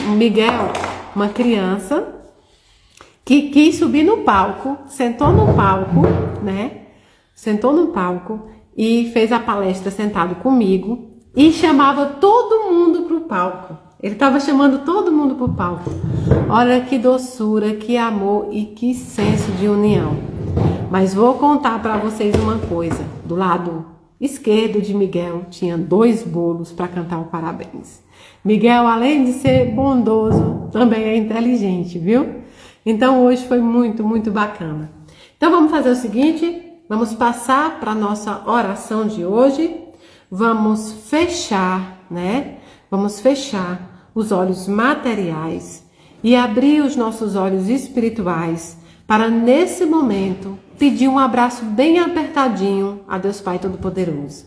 O Miguel, uma criança que quis subir no palco, sentou no palco, né? Sentou no palco e fez a palestra sentado comigo e chamava todo mundo para o palco. Ele estava chamando todo mundo para o palco. Olha que doçura, que amor e que senso de união. Mas vou contar para vocês uma coisa. Do lado esquerdo de Miguel tinha 2 bolos para cantar o parabéns. Miguel, além de ser bondoso, também é inteligente, viu? Então hoje foi muito, muito bacana. Então vamos fazer o seguinte, vamos passar para a nossa oração de hoje. Vamos fechar, né? Vamos fechar os olhos materiais e abrir os nossos olhos espirituais para nesse momento pedir um abraço bem apertadinho a Deus Pai Todo-Poderoso.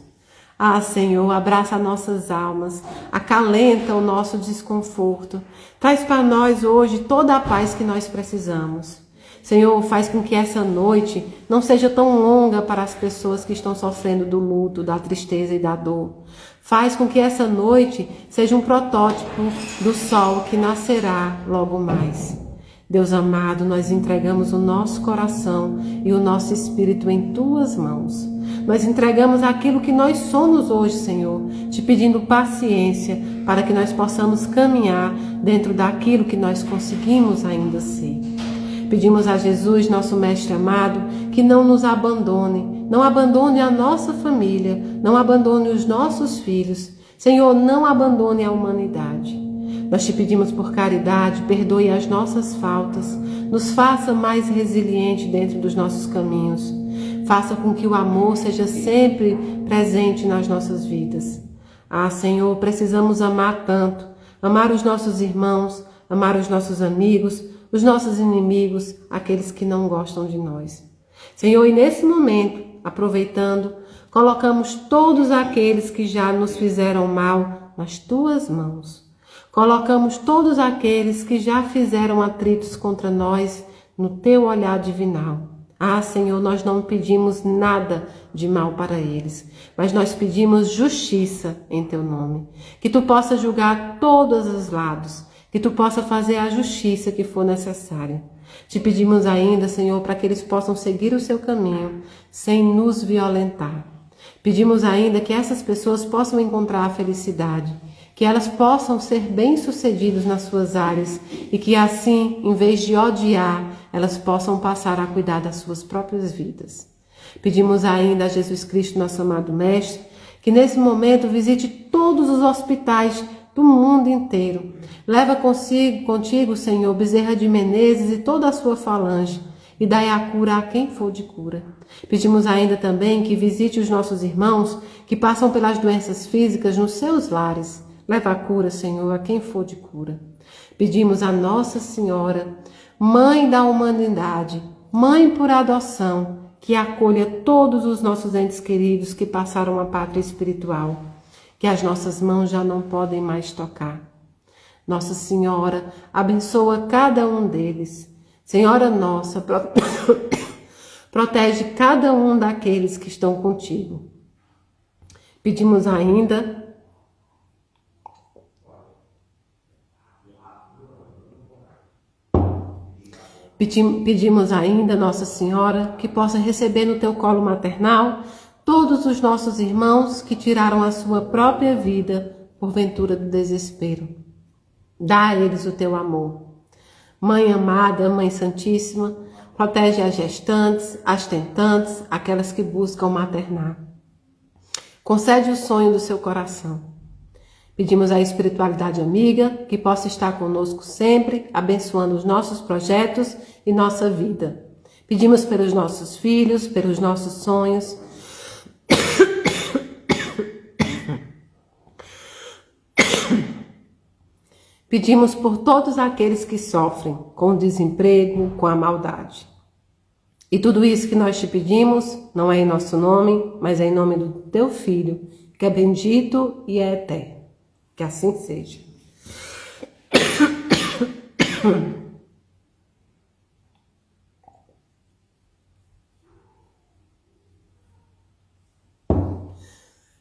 Ah, Senhor, abraça nossas almas, acalenta o nosso desconforto, traz para nós hoje toda a paz que nós precisamos. Senhor, faz com que essa noite não seja tão longa para as pessoas que estão sofrendo do luto, da tristeza e da dor. Faz com que essa noite seja um protótipo do sol que nascerá logo mais. Deus amado, nós entregamos o nosso coração e o nosso espírito em Tuas mãos. Nós entregamos aquilo que nós somos hoje, Senhor, te pedindo paciência para que nós possamos caminhar dentro daquilo que nós conseguimos ainda ser. Pedimos a Jesus, nosso Mestre amado, que não nos abandone, não abandone a nossa família, não abandone os nossos filhos. Senhor, não abandone a humanidade. Nós te pedimos por caridade, perdoe as nossas faltas, nos faça mais resiliente dentro dos nossos caminhos. Faça com que o amor seja sempre presente nas nossas vidas. Ah, Senhor, precisamos amar tanto, amar os nossos irmãos, amar os nossos amigos, os nossos inimigos, aqueles que não gostam de nós. Senhor, e nesse momento, aproveitando, colocamos todos aqueles que já nos fizeram mal nas Tuas mãos. Colocamos todos aqueles que já fizeram atritos contra nós no Teu olhar divinal. Ah, Senhor, nós não pedimos nada de mal para eles, mas nós pedimos justiça em Teu nome. Que Tu possas julgar todos os lados, que tu possa fazer a justiça que for necessária. Te pedimos ainda, Senhor, para que eles possam seguir o seu caminho sem nos violentar. Pedimos ainda que essas pessoas possam encontrar a felicidade, que elas possam ser bem-sucedidas nas suas áreas e que assim, em vez de odiar, elas possam passar a cuidar das suas próprias vidas. Pedimos ainda a Jesus Cristo, nosso amado Mestre, que nesse momento visite todos os hospitais do mundo inteiro. Leva contigo, Senhor, Bezerra de Menezes e toda a sua falange, e dai a cura a quem for de cura. Pedimos ainda também que visite os nossos irmãos que passam pelas doenças físicas nos seus lares. Leva a cura, Senhor, a quem for de cura. Pedimos a Nossa Senhora, Mãe da humanidade, Mãe por adoção, que acolha todos os nossos entes queridos que passaram a pátria espiritual, que as nossas mãos já não podem mais tocar. Nossa Senhora, abençoa cada um deles. Senhora nossa, protege cada um daqueles que estão contigo. Pedimos ainda Nossa Senhora, que possa receber no teu colo maternal todos os nossos irmãos que tiraram a sua própria vida por ventura do desespero. Dá a eles o teu amor. Mãe amada, Mãe Santíssima, protege as gestantes, as tentantes, aquelas que buscam maternar. Concede o sonho do seu coração. Pedimos à espiritualidade amiga que possa estar conosco sempre, abençoando os nossos projetos e nossa vida. Pedimos pelos nossos filhos, pelos nossos sonhos. Pedimos por todos aqueles que sofrem com o desemprego, com a maldade. E tudo isso que nós te pedimos não é em nosso nome, mas é em nome do teu Filho, que é bendito e é eterno. Que assim seja.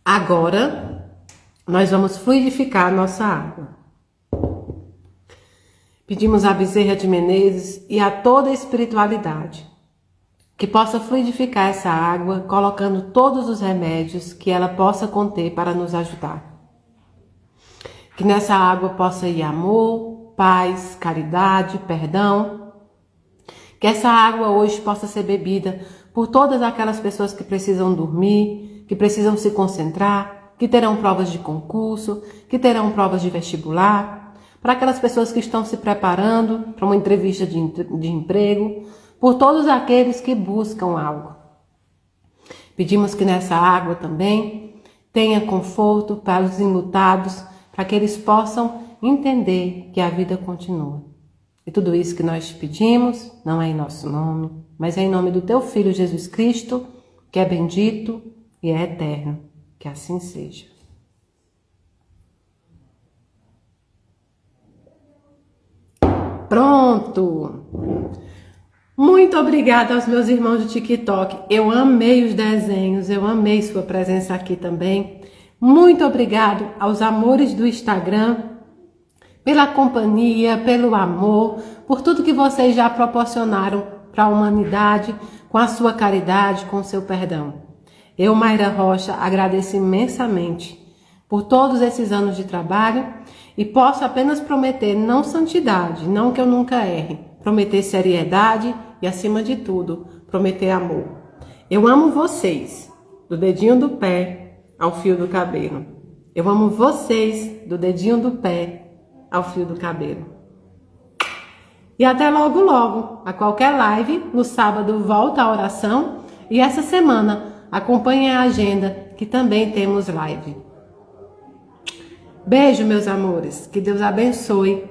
Agora, nós vamos fluidificar a nossa água. Pedimos à Bezerra de Menezes e a toda a espiritualidade que possa fluidificar essa água, colocando todos os remédios que ela possa conter para nos ajudar. Que nessa água possa ir amor, paz, caridade, perdão. Que essa água hoje possa ser bebida por todas aquelas pessoas que precisam dormir, que precisam se concentrar, que terão provas de concurso, que terão provas de vestibular, para aquelas pessoas que estão se preparando para uma entrevista de emprego, por todos aqueles que buscam algo. Pedimos que nessa água também tenha conforto para os enlutados, para que eles possam entender que a vida continua. E tudo isso que nós te pedimos não é em nosso nome, mas é em nome do teu Filho Jesus Cristo, que é bendito e é eterno. Que assim seja. Pronto! Muito obrigada aos meus irmãos do TikTok. Eu amei os desenhos, eu amei sua presença aqui também. Muito obrigado aos amores do Instagram, pela companhia, pelo amor, por tudo que vocês já proporcionaram para a humanidade, com a sua caridade, com o seu perdão. Eu, Mayra Rocha, agradeço imensamente por todos esses anos de trabalho e posso apenas prometer não santidade, não que eu nunca erre, prometer seriedade e, acima de tudo, prometer amor. Eu amo vocês, do dedinho do pé ao fio do cabelo. Eu amo vocês, do dedinho do pé ao fio do cabelo. E até logo, logo, a qualquer live, no sábado volta a oração e essa semana acompanhe a agenda que também temos live. Beijo, meus amores, que Deus abençoe